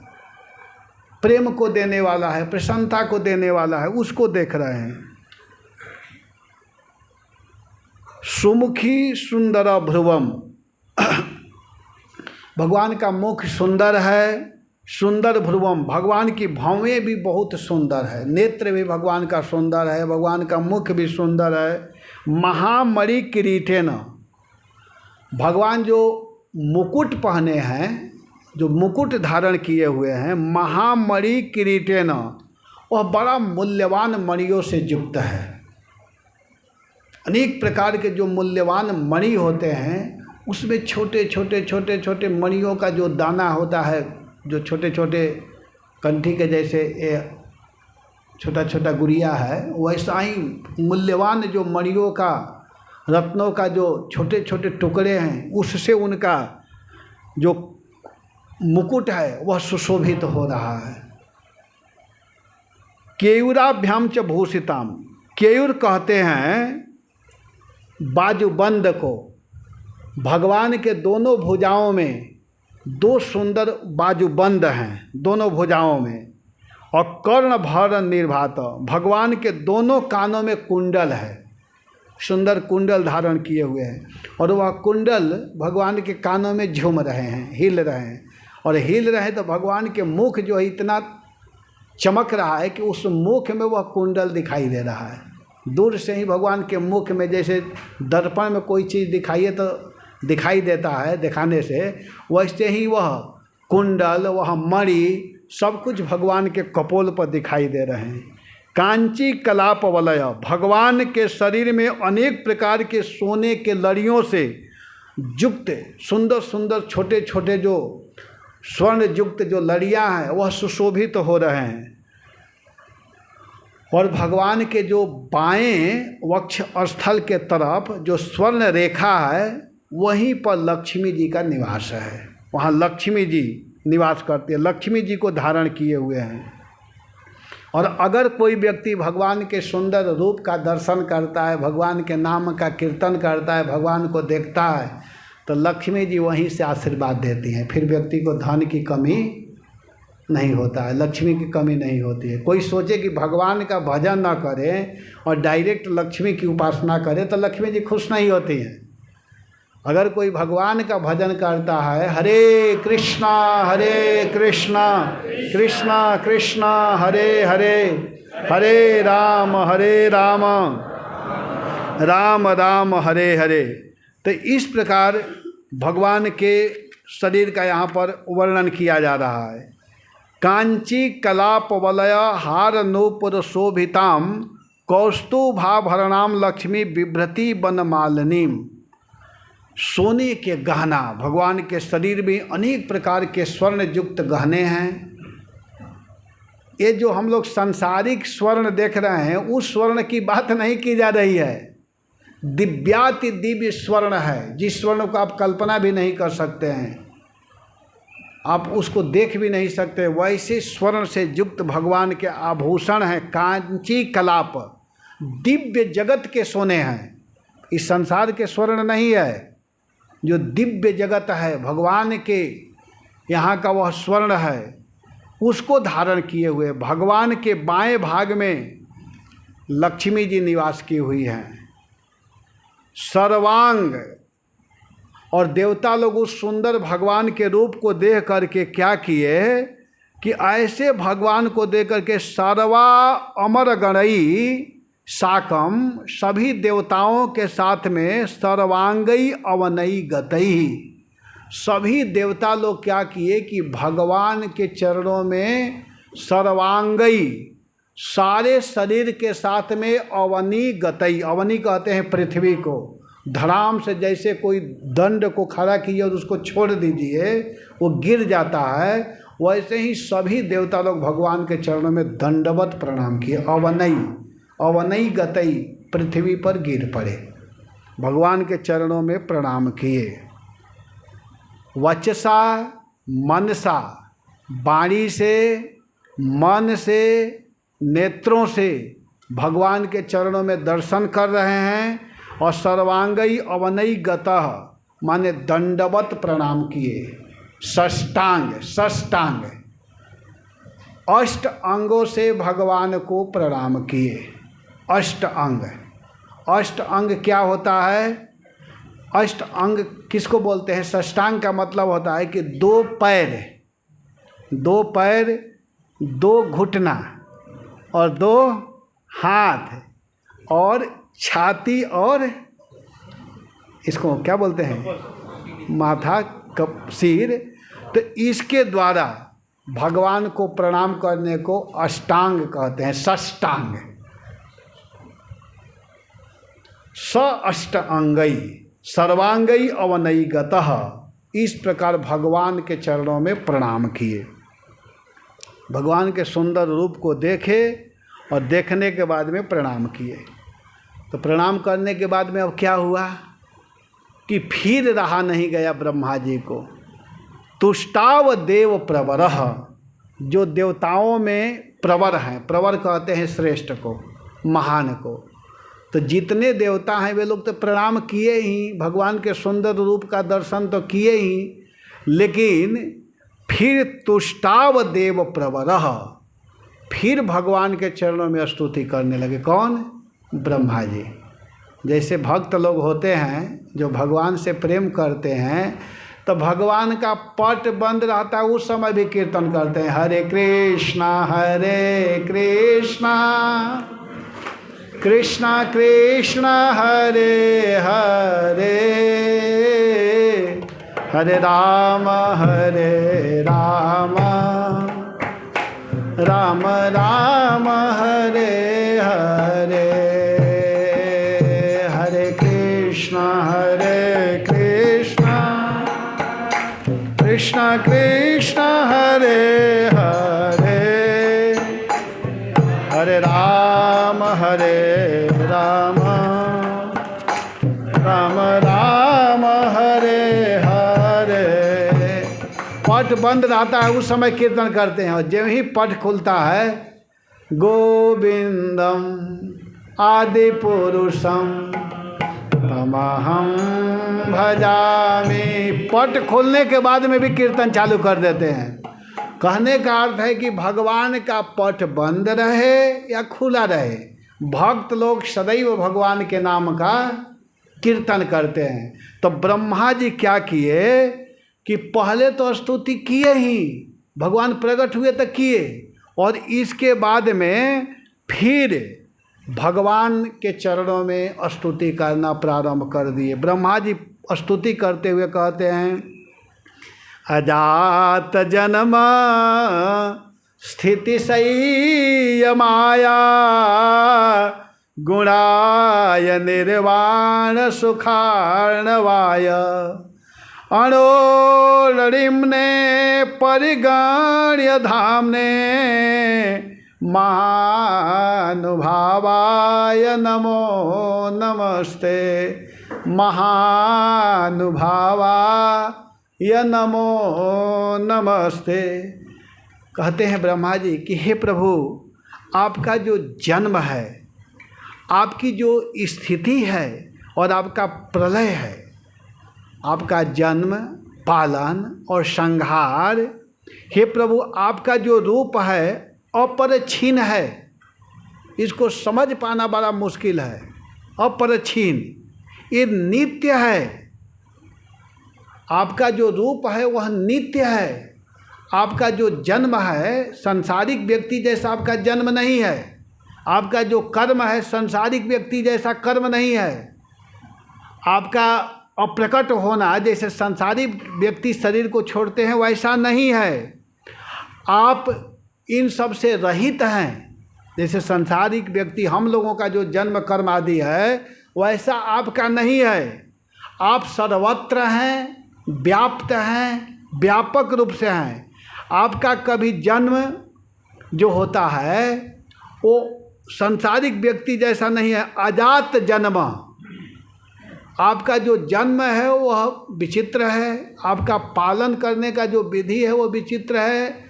प्रेम को देने वाला है, प्रसन्नता को देने वाला है, उसको देख रहे हैं। सुमुखी सुंदर भ्रुवम, भगवान का मुख सुंदर है। सुंदर भ्रुवम, भगवान की भौवें भी बहुत सुंदर है। नेत्र भी भगवान का सुंदर है, भगवान का मुख भी सुंदर है। महामणि किरीटेन, भगवान जो मुकुट पहने हैं, जो मुकुट धारण किए हुए हैं, महामणि किरीटेन, वह बड़ा मूल्यवान मणियों से युक्त है। अनेक प्रकार के जो मूल्यवान मणि होते हैं उसमें छोटे छोटे छोटे छोटे मणियों का जो दाना होता है, जो छोटे छोटे कंठी के जैसे ये छोटा छोटा गुड़िया है, वैसा ही मूल्यवान जो मणियों का, रत्नों का जो छोटे छोटे टुकड़े हैं, उससे उनका जो मुकुट है वह सुशोभित हो रहा है। केयूराभ्याम च भूषिताम, केयूर कहते हैं बाजूबंद को। भगवान के दोनों भुजाओं में दो सुंदर बाजूबंद हैं, दोनों भुजाओं में। और कर्ण भर निर्भात, भगवान के दोनों कानों में कुंडल है, सुंदर कुंडल धारण किए हुए हैं। और वह कुंडल भगवान के कानों में झूम रहे हैं, हिल रहे हैं। और हिल रहे तो भगवान के मुख जो है इतना चमक रहा है कि उस मुख में वह कुंडल दिखाई दे रहा है। दूर से ही भगवान के मुख में जैसे दर्पण में कोई चीज़ दिखाइए तो दिखाई देता है दिखाने से, वैसे ही वह कुंडल, वह मणि, सब कुछ भगवान के कपोल पर दिखाई दे रहे हैं। कांची कलाप वलय, भगवान के शरीर में अनेक प्रकार के सोने के लड़ियों से युक्त सुंदर सुंदर छोटे छोटे जो स्वर्ण युक्त जो लड़ियाँ हैं वह सुशोभित हो रहे हैं। और भगवान के जो बाएं वक्ष स्थल के तरफ जो स्वर्ण रेखा है, वहीं पर लक्ष्मी जी का निवास है। वहाँ लक्ष्मी जी निवास करती है, लक्ष्मी जी को धारण किए हुए हैं। और अगर कोई व्यक्ति भगवान के सुंदर रूप का दर्शन करता है, भगवान के नाम का कीर्तन करता है, भगवान को देखता है, तो लक्ष्मी जी वहीं से आशीर्वाद देती हैं। फिर व्यक्ति को धन की कमी नहीं होता है, लक्ष्मी की कमी नहीं होती है। कोई सोचे कि भगवान का भजन ना करे और डायरेक्ट लक्ष्मी की उपासना करे तो लक्ष्मी जी खुश नहीं होती हैं। अगर कोई भगवान का भजन करता है, हरे कृष्णा कृष्णा कृष्णा हरे हरे, हरे राम राम राम हरे हरे, तो इस प्रकार भगवान के शरीर का यहाँ पर वर्णन किया जा रहा है। कांची कलाप वलय हार नूपुर शोभिताम कौस्तुभाभरणाम लक्ष्मी बिभ्रति बनमालिनीम, सोने के गहना, भगवान के शरीर में अनेक प्रकार के स्वर्ण युक्त गहने हैं। ये जो हम लोग सांसारिक स्वर्ण देख रहे हैं, उस स्वर्ण की बात नहीं की जा रही है। दिव्याति दिव्य स्वर्ण है, जिस स्वर्ण को आप कल्पना भी नहीं कर सकते हैं, आप उसको देख भी नहीं सकते, वैसे स्वर्ण से युक्त भगवान के आभूषण हैं। कांची कलाप, दिव्य जगत के सोने हैं, इस संसार के स्वर्ण नहीं है। जो दिव्य जगत है भगवान के यहाँ का वह स्वर्ण है, उसको धारण किए हुए भगवान के बाएं भाग में लक्ष्मी जी निवास की हुई हैं। सर्वांग, और देवता लोग उस सुंदर भगवान के रूप को देख करके क्या किए कि ऐसे भगवान को देख करके सर्वा अमर गणई साकम, सभी देवताओं के साथ में सर्वांगई अवनई गतई, सभी देवता लोग क्या किए कि भगवान के चरणों में सर्वांगई, सारे शरीर के साथ में अवनी गतई, अवनी कहते हैं पृथ्वी को, धड़ाम से जैसे कोई दंड को खड़ा कीजिए और उसको छोड़ दीजिए वो गिर जाता है, वैसे ही सभी देवता लोग भगवान के चरणों में दंडवत प्रणाम किए। अवनई, अवनई गतई, पृथ्वी पर गिर पड़े, भगवान के चरणों में प्रणाम किए। वचसा मनसा, वाणी से, मन से, नेत्रों से भगवान के चरणों में दर्शन कर रहे हैं और सर्वांगई अवनई गतः माने दंडवत प्रणाम किए। षष्टांग, षष्टांग अष्ट अंगों से भगवान को प्रणाम किए। अष्ट अंग, अष्ट अंग क्या होता है? अष्ट अंग किसको बोलते हैं? षष्टांग का मतलब होता है कि दो पैर, दो पैर, दो घुटना और दो हाथ और छाती और इसको क्या बोलते हैं? माथा, कप, सिर। तो इसके द्वारा भगवान को प्रणाम करने को अष्टांग कहते हैं। षष्टांग, स अष्ट अंगई सर्वांगई अवनई गतः, इस प्रकार भगवान के चरणों में प्रणाम किए। भगवान के सुंदर रूप को देखे और देखने के बाद में प्रणाम किए। तो प्रणाम करने के बाद में अब क्या हुआ कि फिर रहा नहीं गया ब्रह्मा जी को। तुष्टाव देव प्रवरः, जो देवताओं में प्रवर हैं, प्रवर कहते हैं श्रेष्ठ को, महान को, तो जितने देवता हैं वे लोग तो प्रणाम किए ही, भगवान के सुंदर रूप का दर्शन तो किए ही, लेकिन फिर तुष्टाव देव प्रवरः, फिर भगवान के चरणों में स्तुति करने लगे। कौन? ब्रह्मा जी। जैसे भक्त लोग होते हैं जो भगवान से प्रेम करते हैं, तो भगवान का पट बंद रहता है उस समय भी कीर्तन करते हैं, हरे कृष्णा कृष्णा कृष्णा हरे हरे, हरे राम राम राम हरे हरे, हरे कृष्णा कृष्णा कृष्णा हरे हरे, हरे राम राम राम हरे हरे। पट बंद रहता है उस समय कीर्तन करते हैं, और जब ही पट खुलता है गोविंदम आदि पुरुषम तमहम भजामि, पट खोलने के बाद में भी कीर्तन चालू कर देते हैं। कहने का अर्थ है कि भगवान का पट बंद रहे या खुला रहे, भक्त लोग सदैव भगवान के नाम का कीर्तन करते हैं। तो ब्रह्मा जी क्या किए कि पहले तो स्तुति किए ही, भगवान प्रकट हुए तो किए, और इसके बाद में फिर भगवान के चरणों में स्तुति करना प्रारंभ कर दिए। ब्रह्मा जी स्तुति करते हुए कहते हैं, अजात जन्म स्थिति संयमाया गुणाय निर्वाण सुखार्णवाय, अणोलरिम्ने परिगण्य धाम्ने महानुभावाय नमो नमस्ते, महानुभावाय नमो नमस्ते। कहते हैं ब्रह्मा जी कि हे प्रभु, आपका जो जन्म है, आपकी जो स्थिति है और आपका प्रलय है, आपका जन्म, पालन और संहार, हे प्रभु आपका जो रूप है अपरिछिन्न है, इसको समझ पाना बड़ा मुश्किल है। अपरिछिन्न, ये नित्य है, आपका जो रूप है वह नित्य है। आपका जो जन्म है सांसारिक व्यक्ति जैसा आपका जन्म नहीं है। आपका जो कर्म है सांसारिक व्यक्ति जैसा कर्म नहीं है। आपका अप्रकट होना जैसे सांसारिक व्यक्ति शरीर को छोड़ते हैं वैसा नहीं है। आप इन सब से रहित हैं। जैसे सांसारिक व्यक्ति हम लोगों का जो जन्म कर्म आदि है वैसा आपका नहीं है। आप सर्वत्र हैं, व्याप्त हैं, व्यापक रूप से हैं। आपका कभी जन्म जो होता है वो सांसारिक व्यक्ति जैसा नहीं है, अजात जन्म। आपका जो जन्म है वह विचित्र है। आपका पालन करने का जो विधि है वो विचित्र है।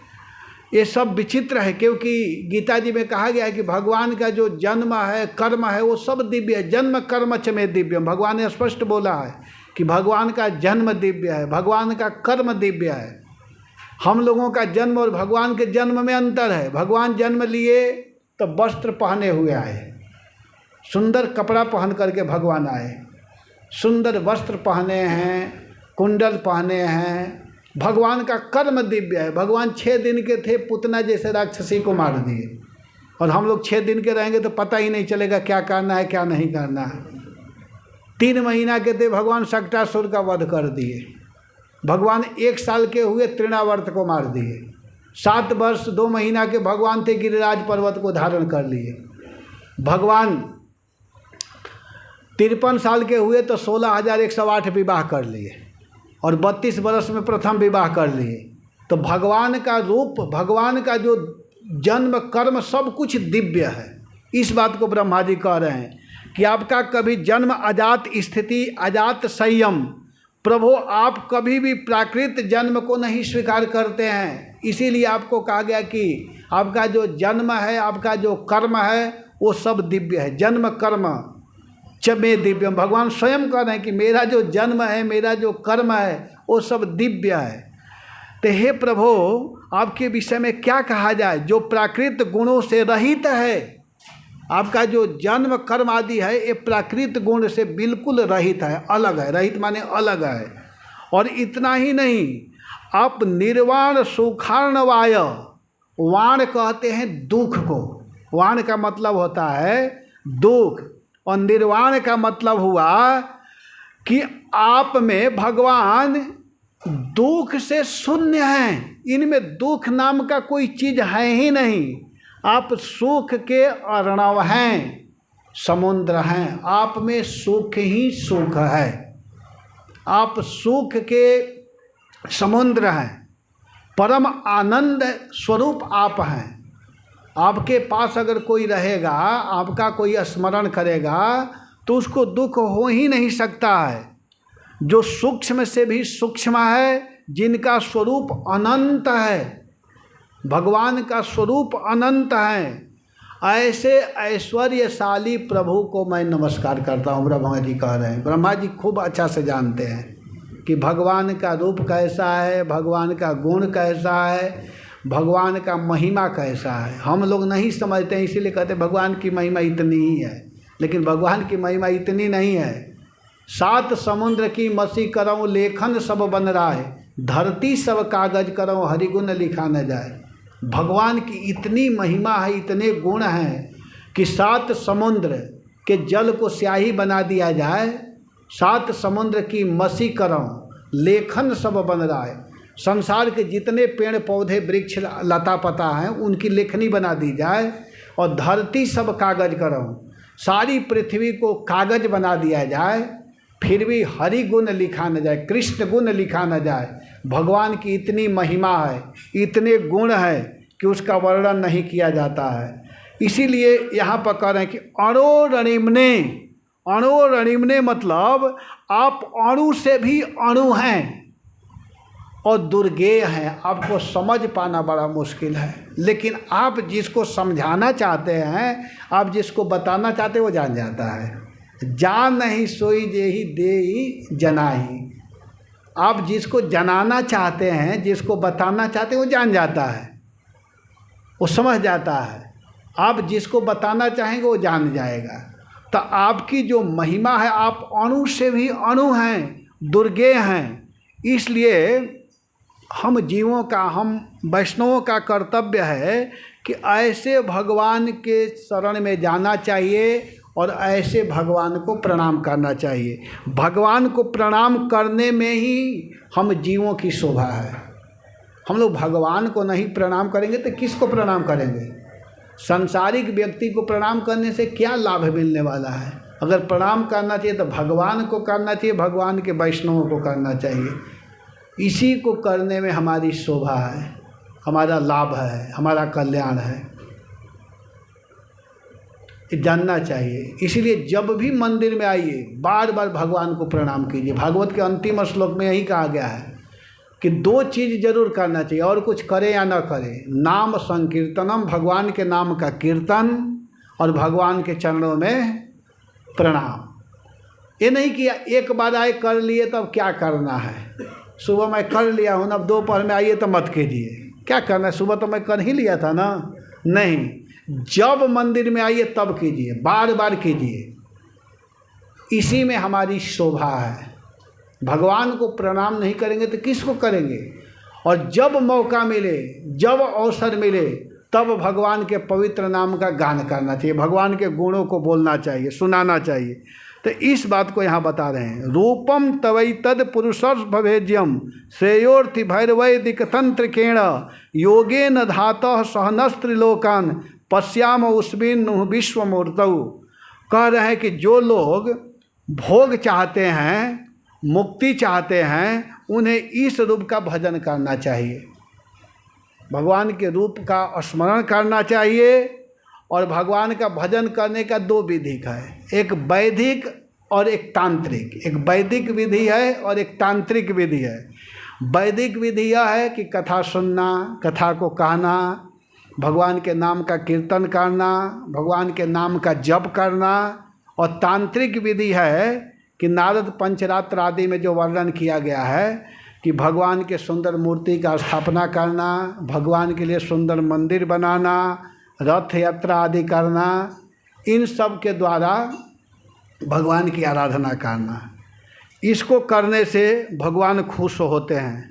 ये सब विचित्र है, क्योंकि गीता जी में कहा गया है कि भगवान का जो जन्म है कर्म है वो सब दिव्य है। जन्म कर्म च में दिव्यम, भगवान ने स्पष्ट बोला है कि भगवान का जन्म दिव्य है, भगवान का कर्म दिव्य है। हम लोगों का जन्म और भगवान के जन्म में अंतर है। भगवान जन्म लिए तो वस्त्र पहने हुए आए, सुंदर कपड़ा पहन करके भगवान आए, सुंदर वस्त्र पहने हैं, कुंडल पहने हैं। भगवान का कर्म दिव्य है। भगवान 6 दिन के थे, पुतना जैसे राक्षसी को मार दिए, और हम लोग 6 दिन के रहेंगे तो पता ही नहीं चलेगा क्या करना है क्या नहीं करना है। 3 महीना के थे, भगवान शक्टासुर का वध कर दिए। भगवान 1 साल के हुए, तृणावर्त को मार दिए। 7 वर्ष 2 महीना के भगवान थे, गिरिराज पर्वत को धारण कर लिए। भगवान 53 साल के हुए तो 16,108 विवाह कर लिए, और 32 वर्ष में प्रथम विवाह कर लिए। तो भगवान का रूप, भगवान का जो जन्म कर्म सब कुछ दिव्य है। इस बात को ब्रह्मा जी कह रहे हैं कि आपका कभी जन्म अजात स्थिति, अजात संयम। प्रभु आप कभी भी प्राकृत जन्म को नहीं स्वीकार करते हैं। इसीलिए आपको कहा गया कि आपका जो जन्म है, आपका जो कर्म है वो सब दिव्य है। जन्म कर्म च में दिव्यम, भगवान स्वयं कह रहे हैं कि मेरा जो जन्म है, मेरा जो कर्म है वो सब दिव्य है। तो हे प्रभु आपके विषय में क्या कहा जाए, जो प्राकृत गुणों से रहित है। आपका जो जन्म कर्म आदि है ये प्राकृत गुण से बिल्कुल रहित है, अलग है। रहित माने अलग है। और इतना ही नहीं, आप निर्वाण सुखार्णवाय, वाण कहते हैं दुख को। वाण का मतलब होता है दुख, और निर्वाण का मतलब हुआ कि आप में भगवान दुख से शून्य हैं। इनमें दुख नाम का कोई चीज़ है ही नहीं। आप सुख के अर्णव हैं, समुद्र हैं। आप में सुख ही सुख है। आप सुख के समुद्र हैं, परम आनंद स्वरूप आप हैं। आपके पास अगर कोई रहेगा, आपका कोई स्मरण करेगा तो उसको दुख हो ही नहीं सकता है। जो सूक्ष्म से भी सूक्ष्म है, जिनका स्वरूप अनंत है, भगवान का स्वरूप अनंत है, ऐसे ऐश्वर्यशाली प्रभु को मैं नमस्कार करता हूँ। ब्रह्मा जी कह रहे हैं। ब्रह्मा जी खूब अच्छा से जानते हैं कि भगवान का रूप कैसा है, भगवान का गुण कैसा है, भगवान का महिमा कैसा है। हम लोग नहीं समझते हैं, इसीलिए कहते भगवान की महिमा इतनी ही है। लेकिन भगवान की महिमा इतनी नहीं है। 7 समुद्र की मसी करऊँ, लेखन सब बन रहा है, धरती सब कागज करऊँ, हरिगुण लिखा न जाए। भगवान की इतनी महिमा है, इतने गुण हैं कि 7 समुद्र के जल को स्याही बना दिया जाए, 7 समुद्र की मसी करऊँ, लेखन सब बन रहा है। संसार के जितने पेड़ पौधे वृक्ष लता पता हैं उनकी लेखनी बना दी जाए, और धरती सब कागज करऊँ, सारी पृथ्वी को कागज बना दिया जाए, फिर भी हरि गुण लिखा न जाए, कृष्ण गुण लिखा न जाए। भगवान की इतनी महिमा है, इतने गुण है कि उसका वर्णन नहीं किया जाता है। इसीलिए यहाँ पर कह रहे हैं कि अणो रणिमने। अणो रणिमने मतलब आप अणु से भी अणु हैं और दुर्गेय हैं। आपको समझ पाना बड़ा मुश्किल है, लेकिन आप जिसको समझाना चाहते हैं, आप जिसको बताना चाहते हैं वो जान जाता है। जान नहीं सोई जेहि देहि जनाहि। आप जिसको जनाना चाहते हैं, जिसको बताना चाहते हैं वो जान जाता है, वो समझ जाता है। आप जिसको बताना चाहेंगे वो जान जाएगा। तो आपकी जो महिमा है, आप अणु से भी अणु हैं, दुर्गेय हैं। इसलिए हम जीवों का, हम वैष्णवों का कर्तव्य है कि ऐसे भगवान के शरण में जाना चाहिए और ऐसे भगवान को प्रणाम करना चाहिए। भगवान को प्रणाम करने में ही हम जीवों की शोभा है। हम लोग भगवान को नहीं प्रणाम करेंगे तो किसको प्रणाम करेंगे? सांसारिक व्यक्ति को प्रणाम करने से क्या लाभ मिलने वाला है? अगर प्रणाम करना चाहिए तो भगवान को करना चाहिए, भगवान के वैष्णवों को करना चाहिए। इसी को करने में हमारी शोभा है, हमारा लाभ है, हमारा कल्याण है, जानना चाहिए। इसलिए जब भी मंदिर में आइए बार बार भगवान को प्रणाम कीजिए। भागवत के अंतिम श्लोक में यही कहा गया है कि 2 चीज़ जरूर करना चाहिए, और कुछ करे या न करे। नाम संकीर्तनम, भगवान के नाम का कीर्तन, और भगवान के चरणों में प्रणाम। ये नहीं कि एक बार आए कर लिए तब क्या करना है, सुबह मैं कर लिया हूँ, अब दोपहर में आइए तो मत कीजिए। क्या करना है? सुबह तो मैं कर ही लिया था ना। नहीं, जब मंदिर में आइए तब कीजिए, बार बार कीजिए। इसी में हमारी शोभा है। भगवान को प्रणाम नहीं करेंगे तो किसको करेंगे? और जब मौका मिले, जब अवसर मिले, तब भगवान के पवित्र नाम का गान करना चाहिए, भगवान के गुणों को बोलना चाहिए, सुनाना चाहिए। तो इस बात को यहाँ बता रहे हैं। रूपम तवैतद पुरुषर्ष भवेज्यम श्रेयोर्थि भैरवैदिक तंत्रकेण योगेन धातः सहनस्त्रिलोकान पश्याम उस्मिन् नुः विश्वमूर्तौ। कह रहे हैं कि जो लोग भोग चाहते हैं, मुक्ति चाहते हैं, उन्हें इस रूप का भजन करना चाहिए, भगवान के रूप का स्मरण करना चाहिए। और भगवान का भजन करने का 2 विधि है, एक वैदिक और एक तांत्रिक। एक वैदिक विधि है और एक तांत्रिक विधि है। वैदिक विधि यह है कि कथा सुनना, कथा को कहना, भगवान के नाम का कीर्तन करना, भगवान के नाम का जप करना। और तांत्रिक विधि है कि नारद पंचरात्र आदि में जो वर्णन किया गया है कि भगवान के सुंदर मूर्ति का स्थापना करना, भगवान के लिए सुंदर मंदिर बनाना, रथ यात्रा आदि करना, इन सब के द्वारा भगवान की आराधना करना। इसको करने से भगवान खुश होते हैं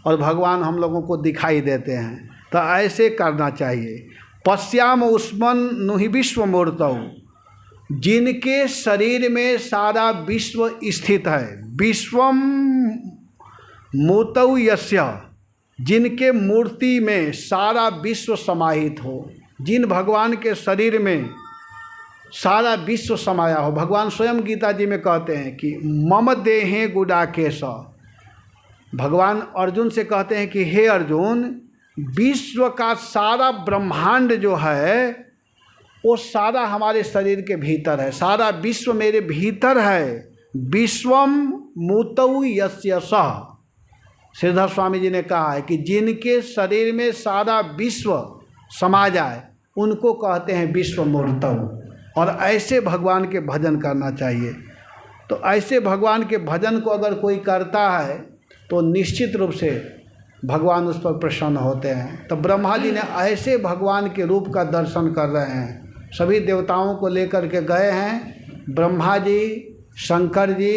और भगवान हम लोगों को दिखाई देते हैं। तो ऐसे करना चाहिए। पश्याम उस्मन् नुहि विश्वमूर्तौ, जिनके शरीर में सारा विश्व स्थित है। विश्वम मूर्तौ यस्य, जिनके मूर्ति में सारा विश्व समाहित हो, जिन भगवान के शरीर में सारा विश्व समाया हो। भगवान स्वयं गीता जी में कहते हैं कि मम देहे गुडाकेश। भगवान अर्जुन से कहते हैं कि हे अर्जुन, विश्व का सारा ब्रह्मांड जो है वो सारा हमारे शरीर के भीतर है, सारा विश्व मेरे भीतर है। विश्वम मूतौ यस्य सः, श्रीधर स्वामी जी ने कहा है कि जिनके शरीर में सारा विश्व समा जाए उनको कहते हैं विश्वमूर्तौ। और ऐसे भगवान के भजन करना चाहिए। तो ऐसे भगवान के भजन को अगर कोई करता है तो निश्चित रूप से भगवान उस पर प्रसन्न होते हैं। तो ब्रह्मा जी ने ऐसे भगवान के रूप का दर्शन कर रहे हैं। सभी देवताओं को लेकर के गए हैं। ब्रह्मा जी, शंकर जी,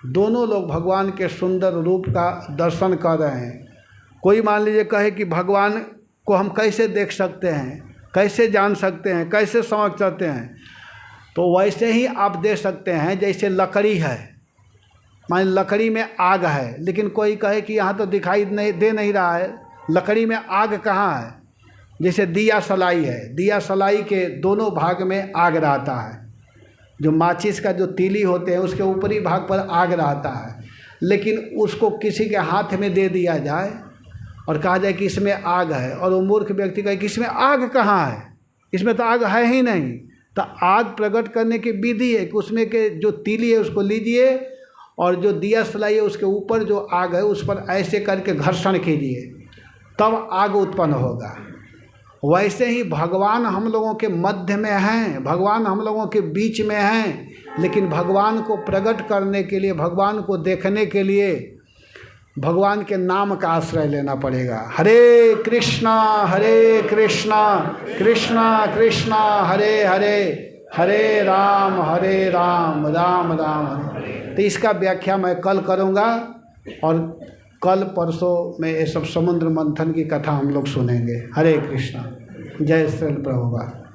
दोनों लोग भगवान के सुंदर रूप का दर्शन कर रहे हैं। कोई मान लीजिए कहे कि भगवान को हम कैसे देख सकते हैं, कैसे जान सकते हैं, कैसे समझ सकते हैं, तो वैसे ही आप देख सकते हैं जैसे लकड़ी है। मान लकड़ी में आग है, लेकिन कोई कहे कि यहाँ तो दिखाई दे नहीं रहा है, लकड़ी में आग कहाँ है? जैसे दिया सलाई है, दिया सलाई के दोनों भाग में आग रहता है। जो माचिस का जो तीली होते हैं उसके ऊपरी भाग पर आग रहता है, लेकिन उसको किसी के हाथ में दे दिया जाए और कहा जाए कि इसमें आग है, और वो मूर्ख व्यक्ति कहे कि इसमें आग कहाँ है, इसमें तो आग है ही नहीं। तो आग प्रकट करने की विधि है कि उसमें के जो तीली है उसको लीजिए और जो दिया सलाई है उसके ऊपर जो आग है उस पर ऐसे करके घर्षण कीजिए, तब आग उत्पन्न होगा। वैसे ही भगवान हम लोगों के मध्य में हैं, भगवान हम लोगों के बीच में हैं, लेकिन भगवान को प्रकट करने के लिए, भगवान को देखने के लिए भगवान के नाम का आश्रय लेना पड़ेगा। हरे कृष्णा कृष्णा कृष्णा हरे हरे, हरे राम राम राम हरे। तो इसका व्याख्या मैं कल करूँगा। और कल परसों में ये सब समुद्र मंथन की कथा हम लोग सुनेंगे। हरे कृष्णा, जय श्री प्रभुपाद।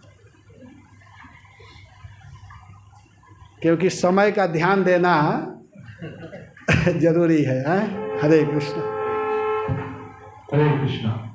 क्योंकि समय का ध्यान देना जरूरी है। हरे कृष्णा। हरे कृष्णा।